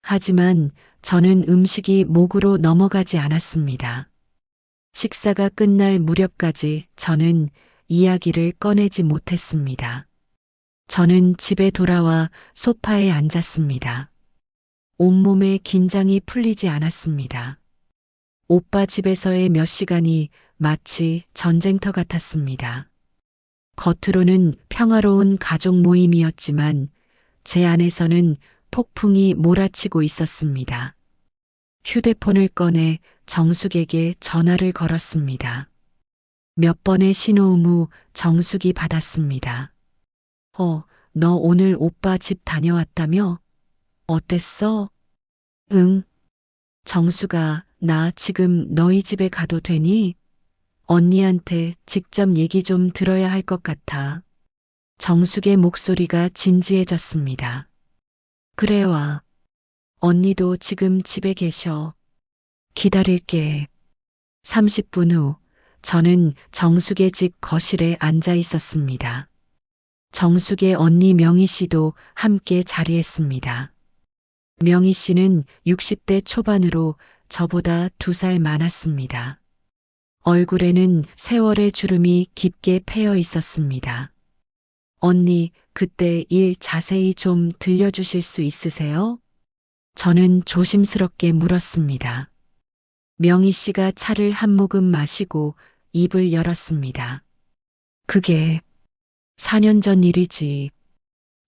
하지만 저는 음식이 목으로 넘어가지 않았습니다. 식사가 끝날 무렵까지 저는 이야기를 꺼내지 못했습니다. 저는 집에 돌아와 소파에 앉았습니다. 온몸에 긴장이 풀리지 않았습니다. 오빠 집에서의 몇 시간이 마치 전쟁터 같았습니다. 겉으로는 평화로운 가족 모임이었지만 제 안에서는 폭풍이 몰아치고 있었습니다. 휴대폰을 꺼내 정숙에게 전화를 걸었습니다. 몇 번의 신호음 후 정숙이 받았습니다. 너 오늘 오빠 집 다녀왔다며? 어땠어? 응. 정수가, 나 지금 너희 집에 가도 되니? 언니한테 직접 얘기 좀 들어야 할 것 같아. 정숙의 목소리가 진지해졌습니다. 그래 와. 언니도 지금 집에 계셔. 기다릴게. 30분 후, 저는 정숙의 집 거실에 앉아 있었습니다. 정숙의 언니 명희 씨도 함께 자리했습니다. 명희 씨는 60대 초반으로 저보다 2살 많았습니다. 얼굴에는 세월의 주름이 깊게 패여 있었습니다. 언니, 그때 일 자세히 좀 들려주실 수 있으세요? 저는 조심스럽게 물었습니다. 명희 씨가 차를 한 모금 마시고 입을 열었습니다. 그게 4년 전 일이지.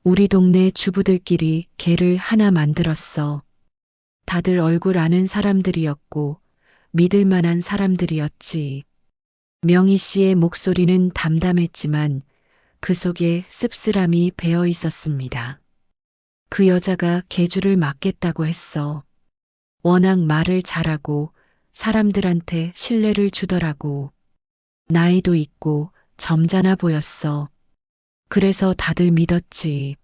우리 동네 주부들끼리 개를 하나 만들었어. 다들 얼굴 아는 사람들이었고 믿을 만한 사람들이었지. 명희 씨의 목소리는 담담했지만 그 속에 씁쓸함이 배어 있었습니다. 그 여자가 개주를 맡겠다고 했어. 워낙 말을 잘하고 사람들한테 신뢰를 주더라고. 나이도 있고 점잖아 보였어. 그래서 다들 믿었지.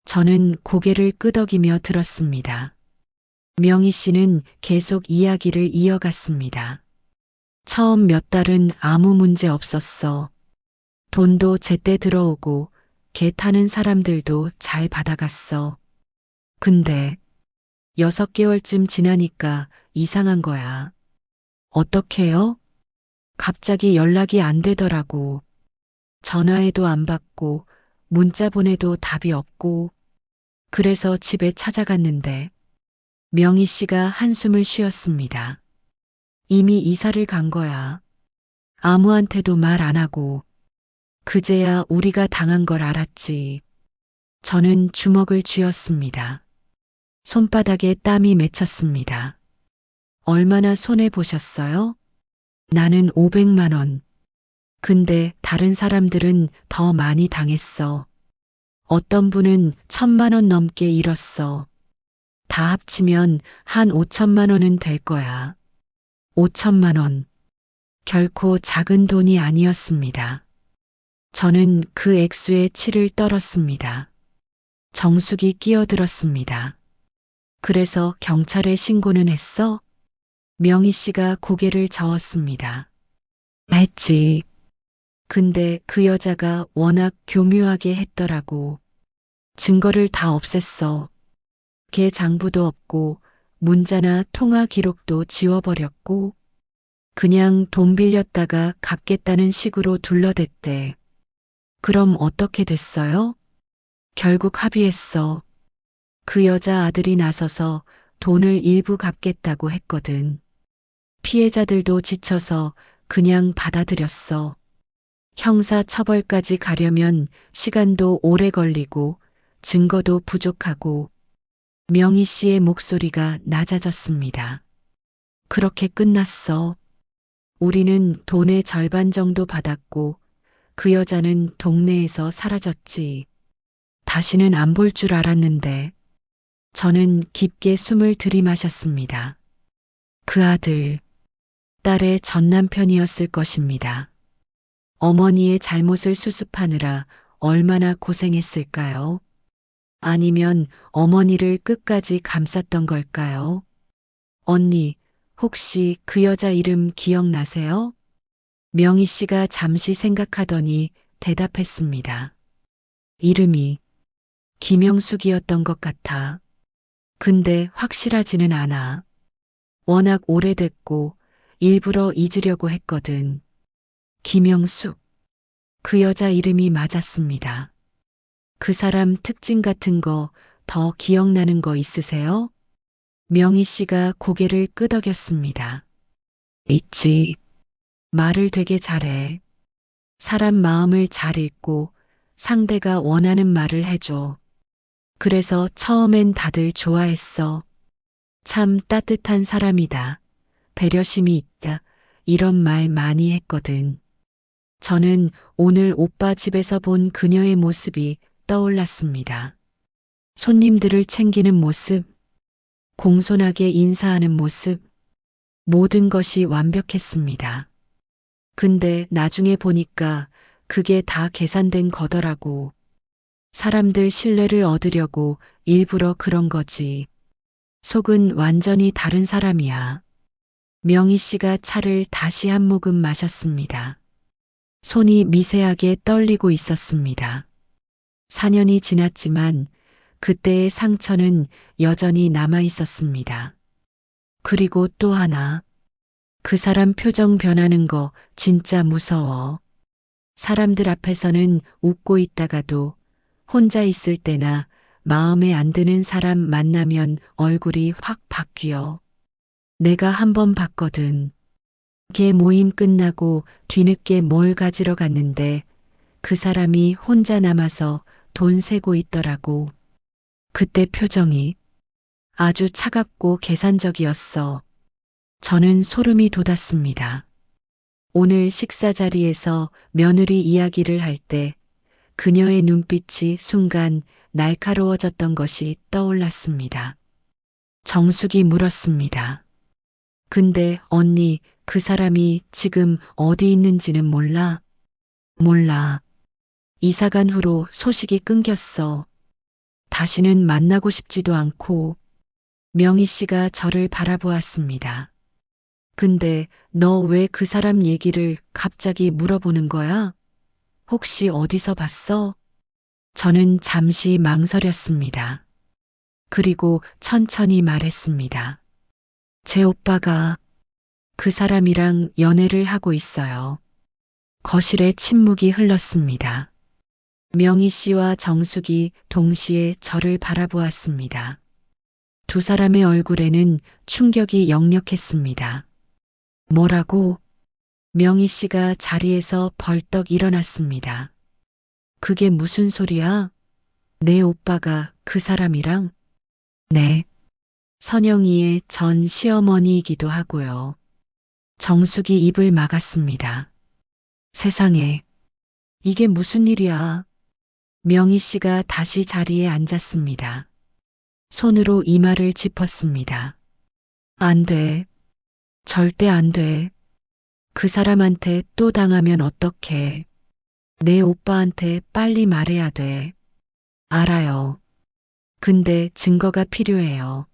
저는 고개를 끄덕이며 들었습니다. 명희 씨는 계속 이야기를 이어갔습니다. 처음 몇 달은 아무 문제 없었어. 돈도 제때 들어오고 개 타는 사람들도 잘 받아갔어. 근데 6개월쯤 지나니까 이상한 거야. 어떡해요? 갑자기 연락이 안 되더라고. 전화해도 안 받고 문자 보내도 답이 없고 그래서 집에 찾아갔는데 명희 씨가 한숨을 쉬었습니다. 이미 이사를 간 거야. 아무한테도 말 안 하고 그제야 우리가 당한 걸 알았지. 저는 주먹을 쥐었습니다. 손바닥에 땀이 맺혔습니다. 얼마나 손해 보셨어요? 나는 500만 원. 근데 다른 사람들은 더 많이 당했어. 어떤 분은 1,000만 원 넘게 잃었어. 다 합치면 한 5천만 원은 될 거야. 5천만 원. 결코 작은 돈이 아니었습니다. 저는 그 액수에 치를 떨었습니다. 정숙이 끼어들었습니다. 그래서 경찰에 신고는 했어? 명희 씨가 고개를 저었습니다. 했지. 근데 그 여자가 워낙 교묘하게 했더라고. 증거를 다 없앴어. 걔 장부도 없고 문자나 통화 기록도 지워버렸고 그냥 돈 빌렸다가 갚겠다는 식으로 둘러댔대. 그럼 어떻게 됐어요? 결국 합의했어. 그 여자 아들이 나서서 돈을 일부 갚겠다고 했거든. 피해자들도 지쳐서 그냥 받아들였어. 형사 처벌까지 가려면 시간도 오래 걸리고 증거도 부족하고 명희 씨의 목소리가 낮아졌습니다. 그렇게 끝났어. 우리는 돈의 절반 정도 받았고 그 여자는 동네에서 사라졌지. 다시는 안 볼 줄 알았는데 저는 깊게 숨을 들이마셨습니다. 그 아들, 딸의 전 남편이었을 것입니다. 어머니의 잘못을 수습하느라 얼마나 고생했을까요? 아니면 어머니를 끝까지 감쌌던 걸까요? 언니, 혹시 그 여자 이름 기억나세요? 명희 씨가 잠시 생각하더니 대답했습니다. 이름이 김영숙이었던 것 같아. 근데 확실하지는 않아. 워낙 오래됐고 일부러 잊으려고 했거든. 김영숙. 그 여자 이름이 맞았습니다. 그 사람 특징 같은 거 더 기억나는 거 있으세요? 명희 씨가 고개를 끄덕였습니다. 있지. 말을 되게 잘해. 사람 마음을 잘 읽고 상대가 원하는 말을 해줘. 그래서 처음엔 다들 좋아했어. 참 따뜻한 사람이다. 배려심이 있다. 이런 말 많이 했거든. 저는 오늘 오빠 집에서 본 그녀의 모습이 떠올랐습니다. 손님들을 챙기는 모습, 공손하게 인사하는 모습, 모든 것이 완벽했습니다. 근데 나중에 보니까 그게 다 계산된 거더라고. 사람들 신뢰를 얻으려고 일부러 그런 거지. 속은 완전히 다른 사람이야. 명희 씨가 차를 다시 한 모금 마셨습니다. 손이 미세하게 떨리고 있었습니다. 4년이 지났지만 그때의 상처는 여전히 남아 있었습니다. 그리고 또 하나. 그 사람 표정 변하는 거 진짜 무서워. 사람들 앞에서는 웃고 있다가도 혼자 있을 때나 마음에 안 드는 사람 만나면 얼굴이 확 바뀌어. 내가 한 번 봤거든. 걔 모임 끝나고 뒤늦게 뭘 가지러 갔는데 그 사람이 혼자 남아서 돈 세고 있더라고. 그때 표정이 아주 차갑고 계산적이었어. 저는 소름이 돋았습니다. 오늘 식사 자리에서 며느리 이야기를 할 때 그녀의 눈빛이 순간 날카로워졌던 것이 떠올랐습니다. 정숙이 물었습니다. 근데 언니, 그 사람이 지금 어디 있는지는 몰라? 몰라. 이사간 후로 소식이 끊겼어. 다시는 만나고 싶지도 않고. 명희 씨가 저를 바라보았습니다. 근데 너 왜 그 사람 얘기를 갑자기 물어보는 거야? 혹시 어디서 봤어? 저는 잠시 망설였습니다. 그리고 천천히 말했습니다. 제 오빠가 그 사람이랑 연애를 하고 있어요. 거실에 침묵이 흘렀습니다. 명희 씨와 정숙이 동시에 저를 바라보았습니다. 두 사람의 얼굴에는 충격이 역력했습니다. 뭐라고? 명희 씨가 자리에서 벌떡 일어났습니다. 그게 무슨 소리야? 내 오빠가 그 사람이랑? 네. 선영이의 전 시어머니이기도 하고요. 정숙이 입을 막았습니다. 세상에, 이게 무슨 일이야? 명희 씨가 다시 자리에 앉았습니다. 손으로 이마를 짚었습니다. 안 돼. 절대 안 돼. 그 사람한테 또 당하면 어떡해. 내 오빠한테 빨리 말해야 돼. 알아요. 근데 증거가 필요해요.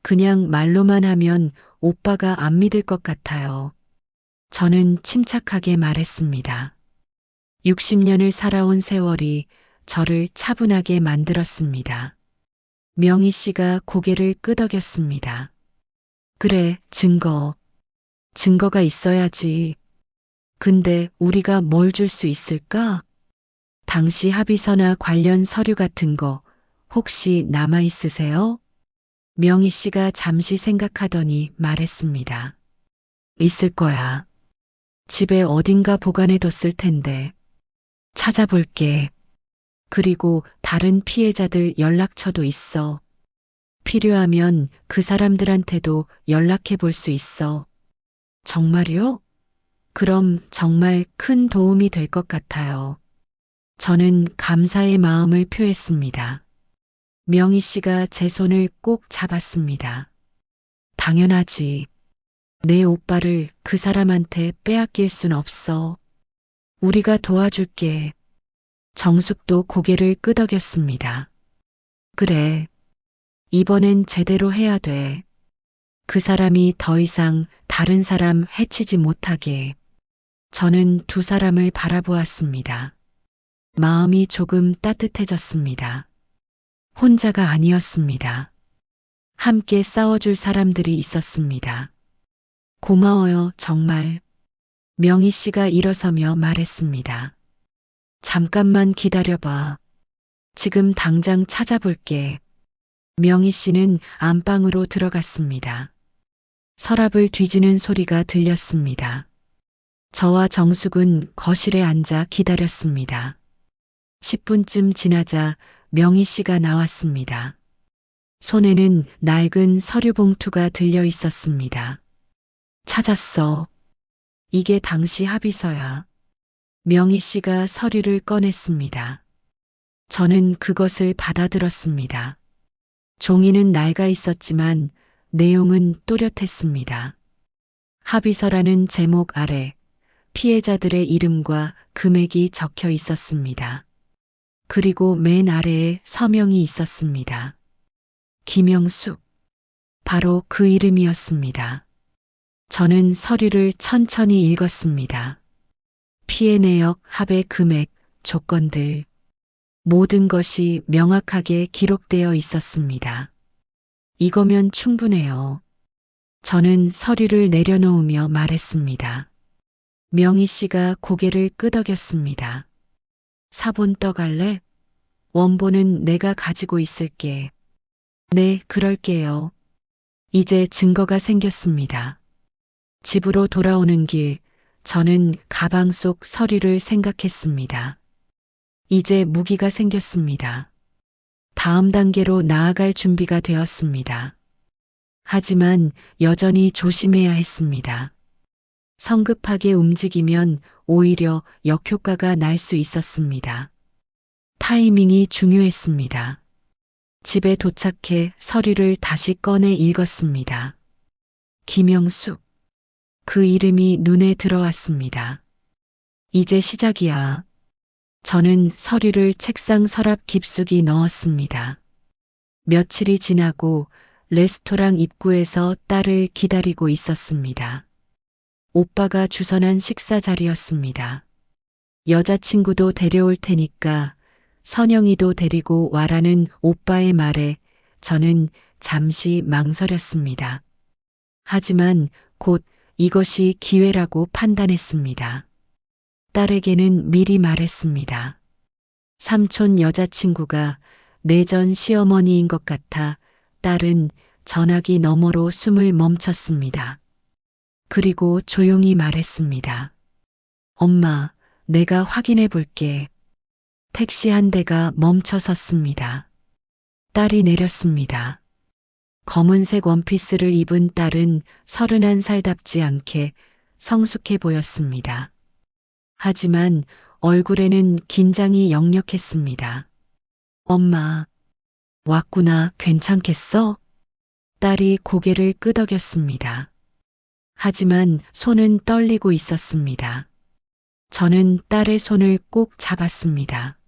그냥 말로만 하면 오빠가 안 믿을 것 같아요. 저는 침착하게 말했습니다. 60년을 살아온 세월이 저를 차분하게 만들었습니다. 명희 씨가 고개를 끄덕였습니다. 그래, 증거. 증거가 있어야지. 근데 우리가 뭘 줄 수 있을까? 당시 합의서나 관련 서류 같은 거 혹시 남아 있으세요? 명희 씨가 잠시 생각하더니 말했습니다. 있을 거야. 집에 어딘가 보관해뒀을 텐데. 찾아볼게. 그리고 다른 피해자들 연락처도 있어. 필요하면 그 사람들한테도 연락해 볼 수 있어. 정말요? 그럼 정말 큰 도움이 될 것 같아요. 저는 감사의 마음을 표했습니다. 명희 씨가 제 손을 꼭 잡았습니다. 당연하지. 내 오빠를 그 사람한테 빼앗길 순 없어. 우리가 도와줄게. 정숙도 고개를 끄덕였습니다. 그래. 이번엔 제대로 해야 돼. 그 사람이 더 이상 다른 사람 해치지 못하게. 저는 두 사람을 바라보았습니다. 마음이 조금 따뜻해졌습니다. 혼자가 아니었습니다. 함께 싸워줄 사람들이 있었습니다. 고마워요, 정말. 명희 씨가 일어서며 말했습니다. 잠깐만 기다려봐. 지금 당장 찾아볼게. 명희 씨는 안방으로 들어갔습니다. 서랍을 뒤지는 소리가 들렸습니다. 저와 정숙은 거실에 앉아 기다렸습니다. 10분쯤 지나자 명희 씨가 나왔습니다. 손에는 낡은 서류 봉투가 들려 있었습니다. 찾았어. 이게 당시 합의서야. 명희 씨가 서류를 꺼냈습니다. 저는 그것을 받아들었습니다. 종이는 낡아 있었지만 내용은 또렷했습니다. 합의서라는 제목 아래 피해자들의 이름과 금액이 적혀 있었습니다. 그리고 맨 아래에 서명이 있었습니다. 김영숙. 바로 그 이름이었습니다. 저는 서류를 천천히 읽었습니다. 피해 내역, 합의 금액, 조건들. 모든 것이 명확하게 기록되어 있었습니다. 이거면 충분해요. 저는 서류를 내려놓으며 말했습니다. 명희 씨가 고개를 끄덕였습니다. 사본 떠갈래? 원본은 내가 가지고 있을게. 네, 그럴게요. 이제 증거가 생겼습니다. 집으로 돌아오는 길, 저는 가방 속 서류를 생각했습니다. 이제 무기가 생겼습니다. 다음 단계로 나아갈 준비가 되었습니다. 하지만 여전히 조심해야 했습니다. 성급하게 움직이면 오히려 역효과가 날 수 있었습니다. 타이밍이 중요했습니다. 집에 도착해 서류를 다시 꺼내 읽었습니다. 김영숙. 그 이름이 눈에 들어왔습니다. 이제 시작이야. 저는 서류를 책상 서랍 깊숙이 넣었습니다. 며칠이 지나고 레스토랑 입구에서 딸을 기다리고 있었습니다. 오빠가 주선한 식사 자리였습니다. 여자친구도 데려올 테니까 선영이도 데리고 와라는 오빠의 말에 저는 잠시 망설였습니다. 하지만 곧 이것이 기회라고 판단했습니다. 딸에게는 미리 말했습니다. 삼촌 여자친구가 내전 시어머니인 것 같아 딸은 전화기 너머로 숨을 멈췄습니다. 그리고 조용히 말했습니다. 엄마, 내가 확인해 볼게. 택시 한 대가 멈춰 섰습니다. 딸이 내렸습니다. 검은색 원피스를 입은 딸은 31살답지 않게 성숙해 보였습니다. 하지만 얼굴에는 긴장이 역력했습니다. 엄마, 왔구나, 괜찮겠어? 딸이 고개를 끄덕였습니다. 하지만 손은 떨리고 있었습니다. 저는 딸의 손을 꼭 잡았습니다.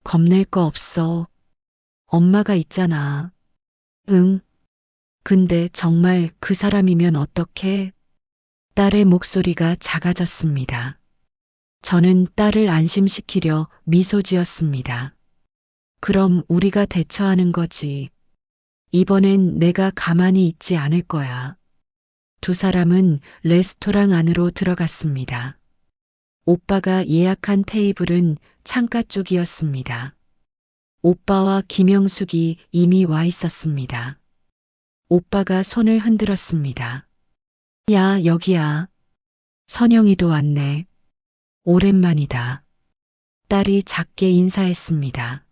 겁낼 거 없어. 엄마가 있잖아. 응. 근데 정말 그 사람이면 어떡해? 딸의 목소리가 작아졌습니다. 저는 딸을 안심시키려 미소 지었습니다. 그럼 우리가 대처하는 거지. 이번엔 내가 가만히 있지 않을 거야. 두 사람은 레스토랑 안으로 들어갔습니다. 오빠가 예약한 테이블은 창가 쪽이었습니다. 오빠와 김영숙이 이미 와 있었습니다. 오빠가 손을 흔들었습니다. 야, 여기야. 선영이도 왔네. 오랜만이다. 딸이 작게 인사했습니다.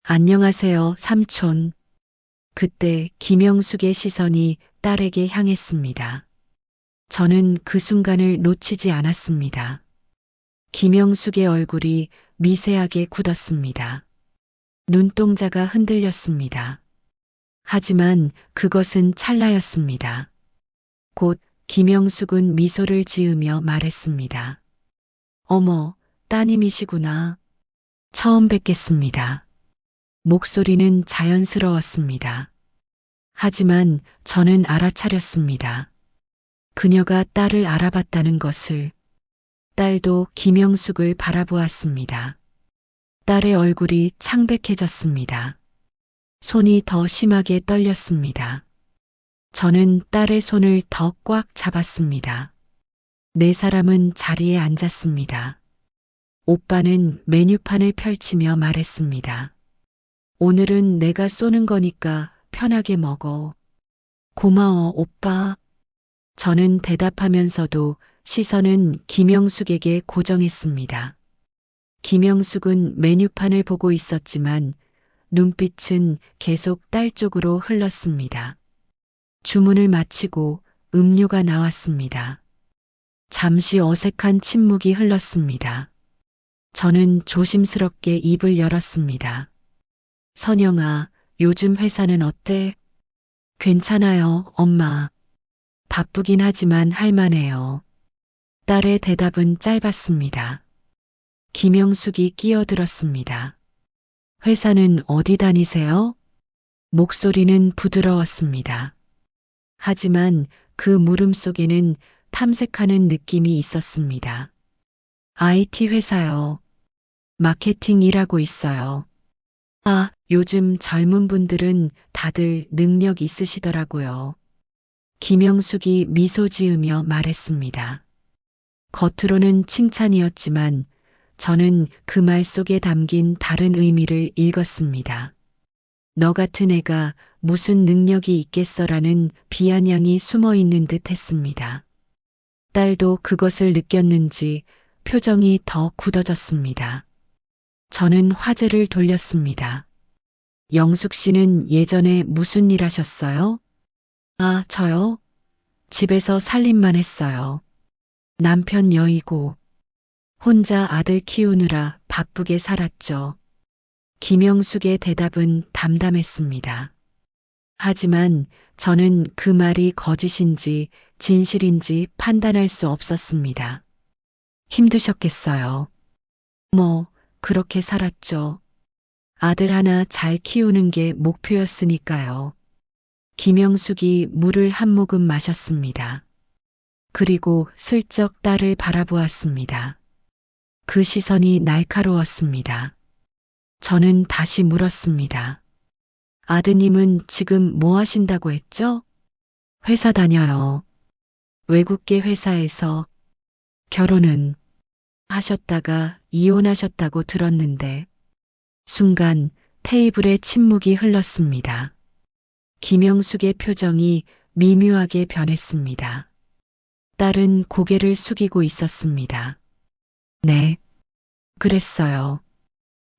안녕하세요, 삼촌. 그때 김영숙의 시선이 딸에게 향했습니다. 저는 그 순간을 놓치지 않았습니다. 김영숙의 얼굴이 미세하게 굳었습니다. 눈동자가 흔들렸습니다. 하지만 그것은 찰나였습니다. 곧 김영숙은 미소를 지으며 말했습니다. 어머, 따님이시구나. 처음 뵙겠습니다. 목소리는 자연스러웠습니다. 하지만 저는 알아차렸습니다. 그녀가 딸을 알아봤다는 것을. 딸도 김영숙을 바라보았습니다. 딸의 얼굴이 창백해졌습니다. 손이 더 심하게 떨렸습니다. 저는 딸의 손을 더 꽉 잡았습니다. 네 사람은 자리에 앉았습니다. 오빠는 메뉴판을 펼치며 말했습니다. 오늘은 내가 쏘는 거니까 편하게 먹어. 고마워, 오빠. 저는 대답하면서도 시선은 김영숙에게 고정했습니다. 김영숙은 메뉴판을 보고 있었지만 눈빛은 계속 딸 쪽으로 흘렀습니다. 주문을 마치고 음료가 나왔습니다. 잠시 어색한 침묵이 흘렀습니다. 저는 조심스럽게 입을 열었습니다. 선영아, 요즘 회사는 어때? 괜찮아요, 엄마. 바쁘긴 하지만 할만해요. 딸의 대답은 짧았습니다. 김영숙이 끼어들었습니다. 회사는 어디 다니세요? 목소리는 부드러웠습니다. 하지만 그 물음 속에는 탐색하는 느낌이 있었습니다. IT 회사요. 마케팅 일하고 있어요. 아, 요즘 젊은 분들은 다들 능력 있으시더라고요. 김영숙이 미소 지으며 말했습니다. 겉으로는 칭찬이었지만 저는 그 말 속에 담긴 다른 의미를 읽었습니다. 너 같은 애가 무슨 능력이 있겠어라는 비아냥이 숨어 있는 듯 했습니다. 딸도 그것을 느꼈는지 표정이 더 굳어졌습니다. 저는 화제를 돌렸습니다. 영숙 씨는 예전에 무슨 일 하셨어요? 아, 저요? 집에서 살림만 했어요. 남편 여의고 혼자 아들 키우느라 바쁘게 살았죠. 김영숙의 대답은 담담했습니다. 하지만 저는 그 말이 거짓인지 진실인지 판단할 수 없었습니다. 힘드셨겠어요. 뭐, 그렇게 살았죠. 아들 하나 잘 키우는 게 목표였으니까요. 김영숙이 물을 한 모금 마셨습니다. 그리고 슬쩍 딸을 바라보았습니다. 그 시선이 날카로웠습니다. 저는 다시 물었습니다. 아드님은 지금 뭐 하신다고 했죠? 회사 다녀요. 외국계 회사에서 결혼은 하셨다가 이혼하셨다고 들었는데 순간 테이블에 침묵이 흘렀습니다. 김영숙의 표정이 미묘하게 변했습니다. 딸은 고개를 숙이고 있었습니다. 네, 그랬어요.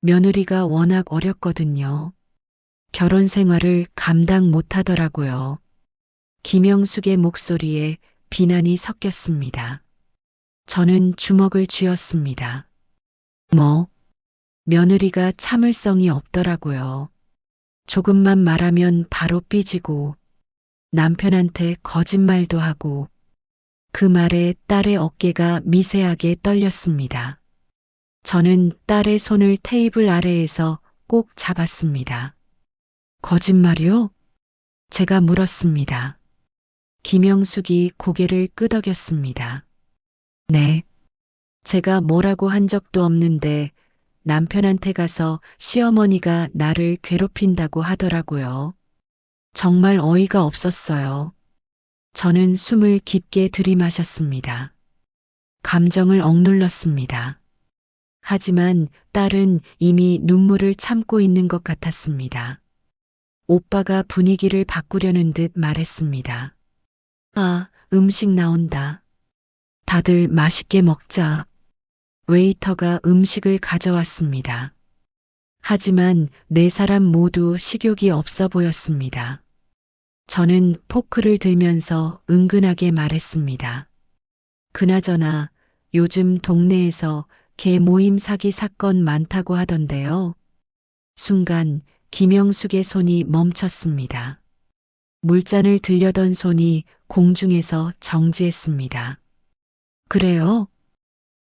며느리가 워낙 어렸거든요. 결혼 생활을 감당 못하더라고요. 김영숙의 목소리에 비난이 섞였습니다. 저는 주먹을 쥐었습니다. 뭐? 며느리가 참을성이 없더라고요. 조금만 말하면 바로 삐지고 남편한테 거짓말도 하고 그 말에 딸의 어깨가 미세하게 떨렸습니다. 저는 딸의 손을 테이블 아래에서 꼭 잡았습니다. 거짓말이요? 제가 물었습니다. 김영숙이 고개를 끄덕였습니다. 네. 제가 뭐라고 한 적도 없는데 남편한테 가서 시어머니가 나를 괴롭힌다고 하더라고요. 정말 어이가 없었어요. 저는 숨을 깊게 들이마셨습니다. 감정을 억눌렀습니다. 하지만 딸은 이미 눈물을 참고 있는 것 같았습니다. 오빠가 분위기를 바꾸려는 듯 말했습니다. 아, 음식 나온다. 다들 맛있게 먹자. 웨이터가 음식을 가져왔습니다. 하지만 네 사람 모두 식욕이 없어 보였습니다. 저는 포크를 들면서 은근하게 말했습니다. 그나저나 요즘 동네에서 개 모임 사기 사건 많다고 하던데요. 순간 김영숙의 손이 멈췄습니다. 물잔을 들려던 손이 공중에서 정지했습니다. 그래요?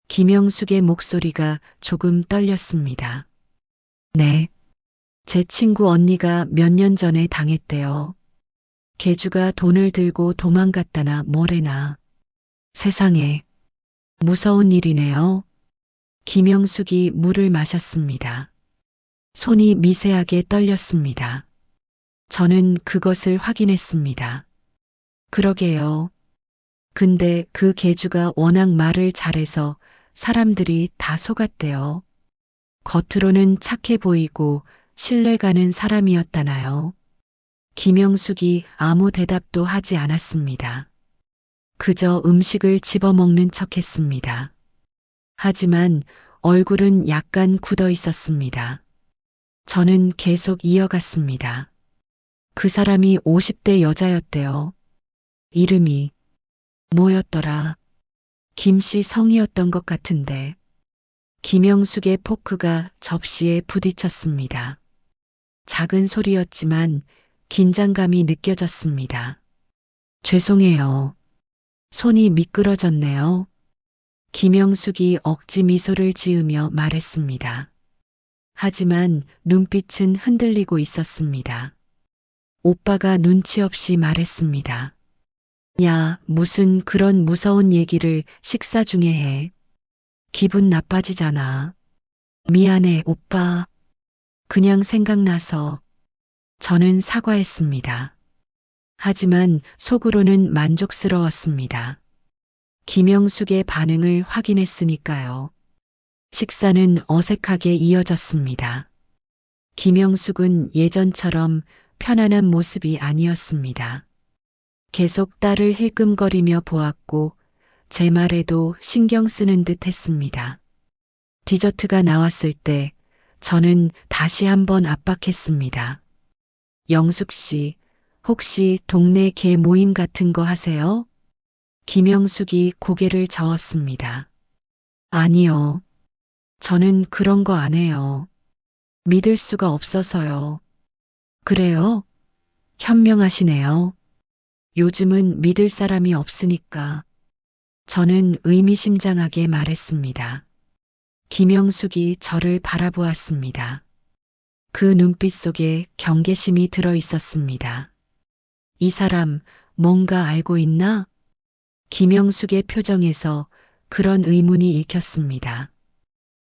김영숙의 목소리가 조금 떨렸습니다. 네. 제 친구 언니가 몇 년 전에 당했대요. 개주가 돈을 들고 도망갔다나 뭐래나. 세상에. 무서운 일이네요. 김영숙이 물을 마셨습니다. 손이 미세하게 떨렸습니다. 저는 그것을 확인했습니다. 그러게요. 근데 그 개주가 워낙 말을 잘해서 사람들이 다 속았대요. 겉으로는 착해 보이고 신뢰 가는 사람이었다나요. 김영숙이 아무 대답도 하지 않았습니다. 그저 음식을 집어먹는 척 했습니다. 하지만 얼굴은 약간 굳어 있었습니다. 저는 계속 이어갔습니다. 그 사람이 50대 여자였대요. 이름이 뭐였더라? 김씨 성이었던 것 같은데. 김영숙의 포크가 접시에 부딪혔습니다. 작은 소리였지만 긴장감이 느껴졌습니다. 죄송해요. 손이 미끄러졌네요. 김영숙이 억지 미소를 지으며 말했습니다. 하지만 눈빛은 흔들리고 있었습니다. 오빠가 눈치 없이 말했습니다. 야, 무슨 그런 무서운 얘기를 식사 중에 해. 기분 나빠지잖아. 미안해, 오빠. 그냥 생각나서. 저는 사과했습니다. 하지만 속으로는 만족스러웠습니다. 김영숙의 반응을 확인했으니까요. 식사는 어색하게 이어졌습니다. 김영숙은 예전처럼 편안한 모습이 아니었습니다. 계속 딸을 힐끔거리며 보았고 제 말에도 신경 쓰는 듯 했습니다. 디저트가 나왔을 때 저는 다시 한번 압박했습니다. 영숙 씨, 혹시 동네 개 모임 같은 거 하세요? 김영숙이 고개를 저었습니다. 아니요. 저는 그런 거 안 해요. 믿을 수가 없어서요. 그래요? 현명하시네요. 요즘은 믿을 사람이 없으니까. 저는 의미심장하게 말했습니다. 김영숙이 저를 바라보았습니다. 그 눈빛 속에 경계심이 들어 있었습니다. 이 사람 뭔가 알고 있나? 김영숙의 표정에서 그런 의문이 읽혔습니다.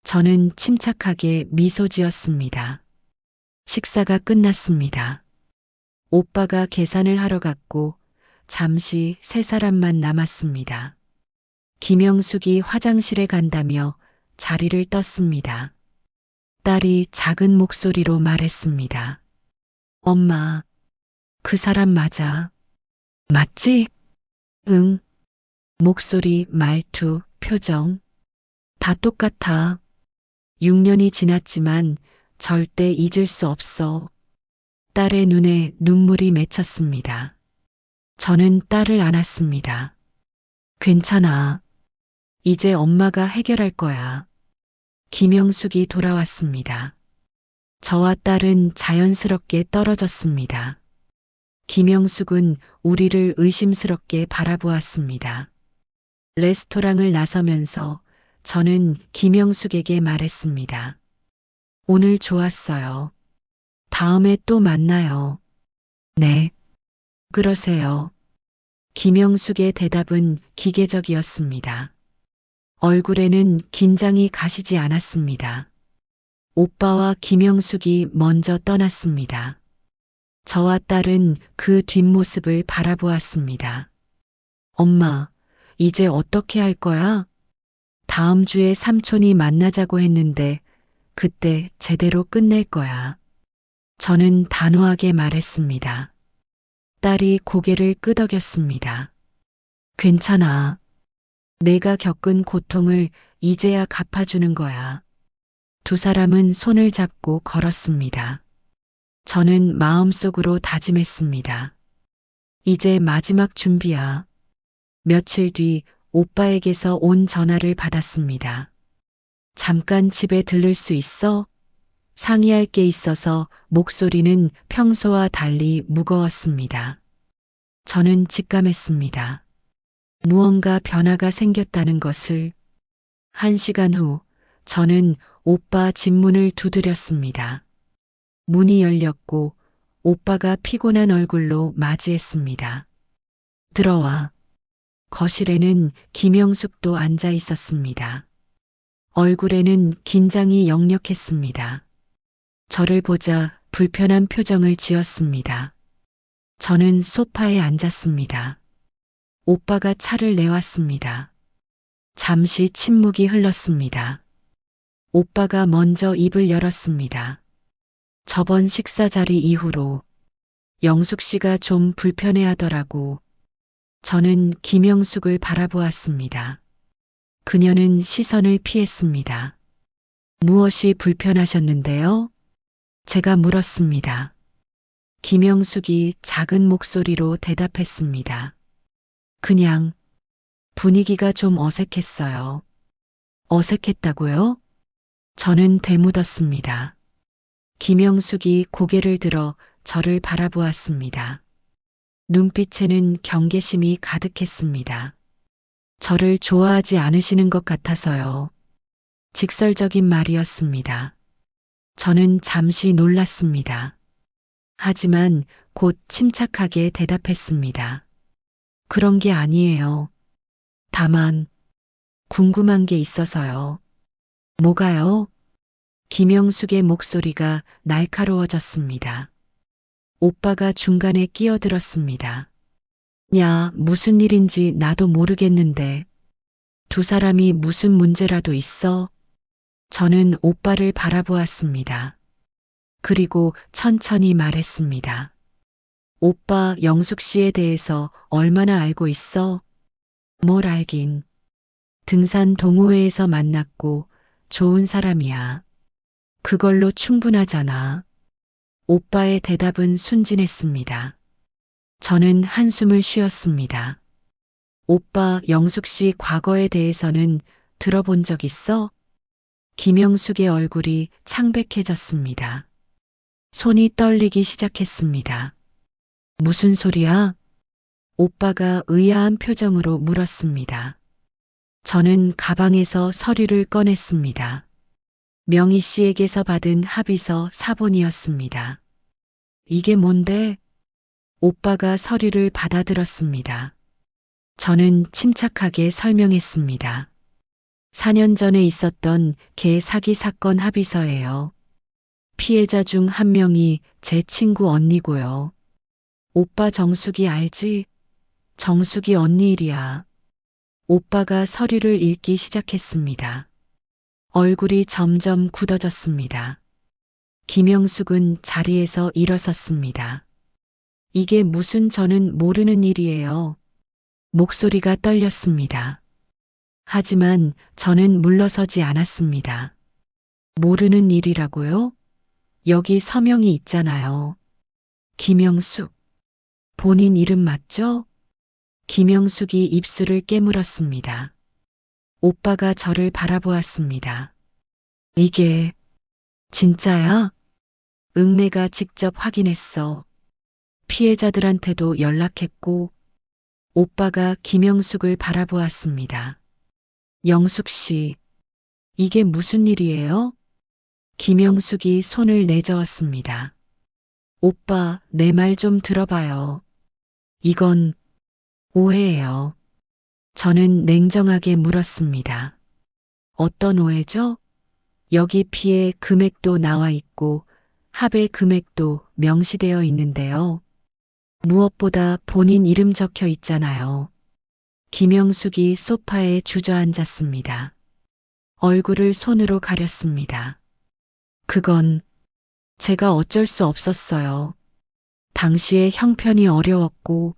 저는 침착하게 미소 지었습니다. 식사가 끝났습니다. 오빠가 계산을 하러 갔고 잠시 세 사람만 남았습니다. 김영숙이 화장실에 간다며 자리를 떴습니다. 딸이 작은 목소리로 말했습니다. 엄마, 그 사람 맞아. 맞지? 응. 목소리, 말투, 표정. 다 똑같아. 6년이 지났지만 절대 잊을 수 없어. 딸의 눈에 눈물이 맺혔습니다. 저는 딸을 안았습니다. 괜찮아. 이제 엄마가 해결할 거야. 김영숙이 돌아왔습니다. 저와 딸은 자연스럽게 떨어졌습니다. 김영숙은 우리를 의심스럽게 바라보았습니다. 레스토랑을 나서면서 저는 김영숙에게 말했습니다. 오늘 좋았어요. 다음에 또 만나요. 네. 그러세요. 김영숙의 대답은 기계적이었습니다. 얼굴에는 긴장이 가시지 않았습니다. 오빠와 김영숙이 먼저 떠났습니다. 저와 딸은 그 뒷모습을 바라보았습니다. 엄마, 이제 어떻게 할 거야? 다음 주에 삼촌이 만나자고 했는데 그때 제대로 끝낼 거야. 저는 단호하게 말했습니다. 딸이 고개를 끄덕였습니다. 괜찮아. 내가 겪은 고통을 이제야 갚아주는 거야. 두 사람은 손을 잡고 걸었습니다. 저는 마음속으로 다짐했습니다. 이제 마지막 준비야. 며칠 뒤 오빠에게서 온 전화를 받았습니다. 잠깐 집에 들를 수 있어? 상의할 게 있어서 목소리는 평소와 달리 무거웠습니다. 저는 직감했습니다. 무언가 변화가 생겼다는 것을. 1시간 후 저는 오빠 집 문을 두드렸습니다. 문이 열렸고 오빠가 피곤한 얼굴로 맞이했습니다. 들어와. 거실에는 김영숙도 앉아 있었습니다. 얼굴에는 긴장이 역력했습니다. 저를 보자 불편한 표정을 지었습니다. 저는 소파에 앉았습니다. 오빠가 차를 내왔습니다. 잠시 침묵이 흘렀습니다. 오빠가 먼저 입을 열었습니다. 저번 식사 자리 이후로 영숙 씨가 좀 불편해하더라고. 저는 김영숙을 바라보았습니다. 그녀는 시선을 피했습니다. 무엇이 불편하셨는데요? 제가 물었습니다. 김영숙이 작은 목소리로 대답했습니다. 그냥 분위기가 좀 어색했어요. 어색했다고요? 저는 되묻었습니다. 김영숙이 고개를 들어 저를 바라보았습니다. 눈빛에는 경계심이 가득했습니다. 저를 좋아하지 않으시는 것 같아서요. 직설적인 말이었습니다. 저는 잠시 놀랐습니다. 하지만 곧 침착하게 대답했습니다. 그런 게 아니에요. 다만 궁금한 게 있어서요. 뭐가요? 김영숙의 목소리가 날카로워졌습니다. 오빠가 중간에 끼어들었습니다. 야, 무슨 일인지 나도 모르겠는데 두 사람이 무슨 문제라도 있어? 저는 오빠를 바라보았습니다. 그리고 천천히 말했습니다. 오빠 영숙 씨에 대해서 얼마나 알고 있어? 뭘 알긴. 등산 동호회에서 만났고 좋은 사람이야. 그걸로 충분하잖아. 오빠의 대답은 순진했습니다. 저는 한숨을 쉬었습니다. 오빠 영숙 씨 과거에 대해서는 들어본 적 있어? 김영숙의 얼굴이 창백해졌습니다. 손이 떨리기 시작했습니다. 무슨 소리야? 오빠가 의아한 표정으로 물었습니다. 저는 가방에서 서류를 꺼냈습니다. 명희 씨에게서 받은 합의서 사본이었습니다. 이게 뭔데? 오빠가 서류를 받아들었습니다. 저는 침착하게 설명했습니다. 4년 전에 있었던 개 사기 사건 합의서예요. 피해자 중 한 명이 제 친구 언니고요. 오빠 정숙이 알지? 정숙이 언니 일이야. 오빠가 서류를 읽기 시작했습니다. 얼굴이 점점 굳어졌습니다. 김영숙은 자리에서 일어섰습니다. 이게 무슨 저는 모르는 일이에요. 목소리가 떨렸습니다. 하지만 저는 물러서지 않았습니다. 모르는 일이라고요? 여기 서명이 있잖아요. 김영숙. 본인 이름 맞죠? 김영숙이 입술을 깨물었습니다. 오빠가 저를 바라보았습니다. 이게 진짜야? 응, 내가 직접 확인했어. 피해자들한테도 연락했고. 오빠가 김영숙을 바라보았습니다. 영숙 씨, 이게 무슨 일이에요? 김영숙이 손을 내저었습니다. 오빠, 내 말 좀 들어봐요. 이건 오해예요. 저는 냉정하게 물었습니다. 어떤 오해죠? 여기 피해 금액도 나와 있고 합의 금액도 명시되어 있는데요. 무엇보다 본인 이름 적혀 있잖아요. 김영숙이 소파에 주저앉았습니다. 얼굴을 손으로 가렸습니다. 그건 제가 어쩔 수 없었어요. 당시에 형편이 어려웠고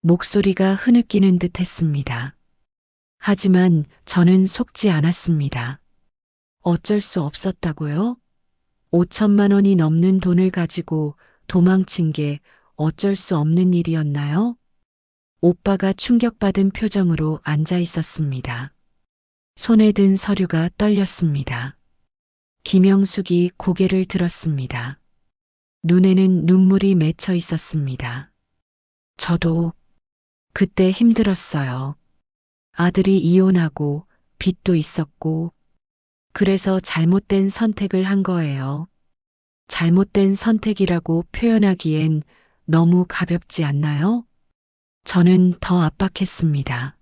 목소리가 흐느끼는 듯 했습니다. 하지만 저는 속지 않았습니다. 어쩔 수 없었다고요? 5천만 원이 넘는 돈을 가지고 도망친 게 어쩔 수 없는 일이었나요? 오빠가 충격받은 표정으로 앉아 있었습니다. 손에 든 서류가 떨렸습니다. 김영숙이 고개를 들었습니다. 눈에는 눈물이 맺혀 있었습니다. 저도 그때 힘들었어요. 아들이 이혼하고 빚도 있었고, 그래서 잘못된 선택을 한 거예요. 잘못된 선택이라고 표현하기엔 너무 가볍지 않나요? 저는 더 압박했습니다.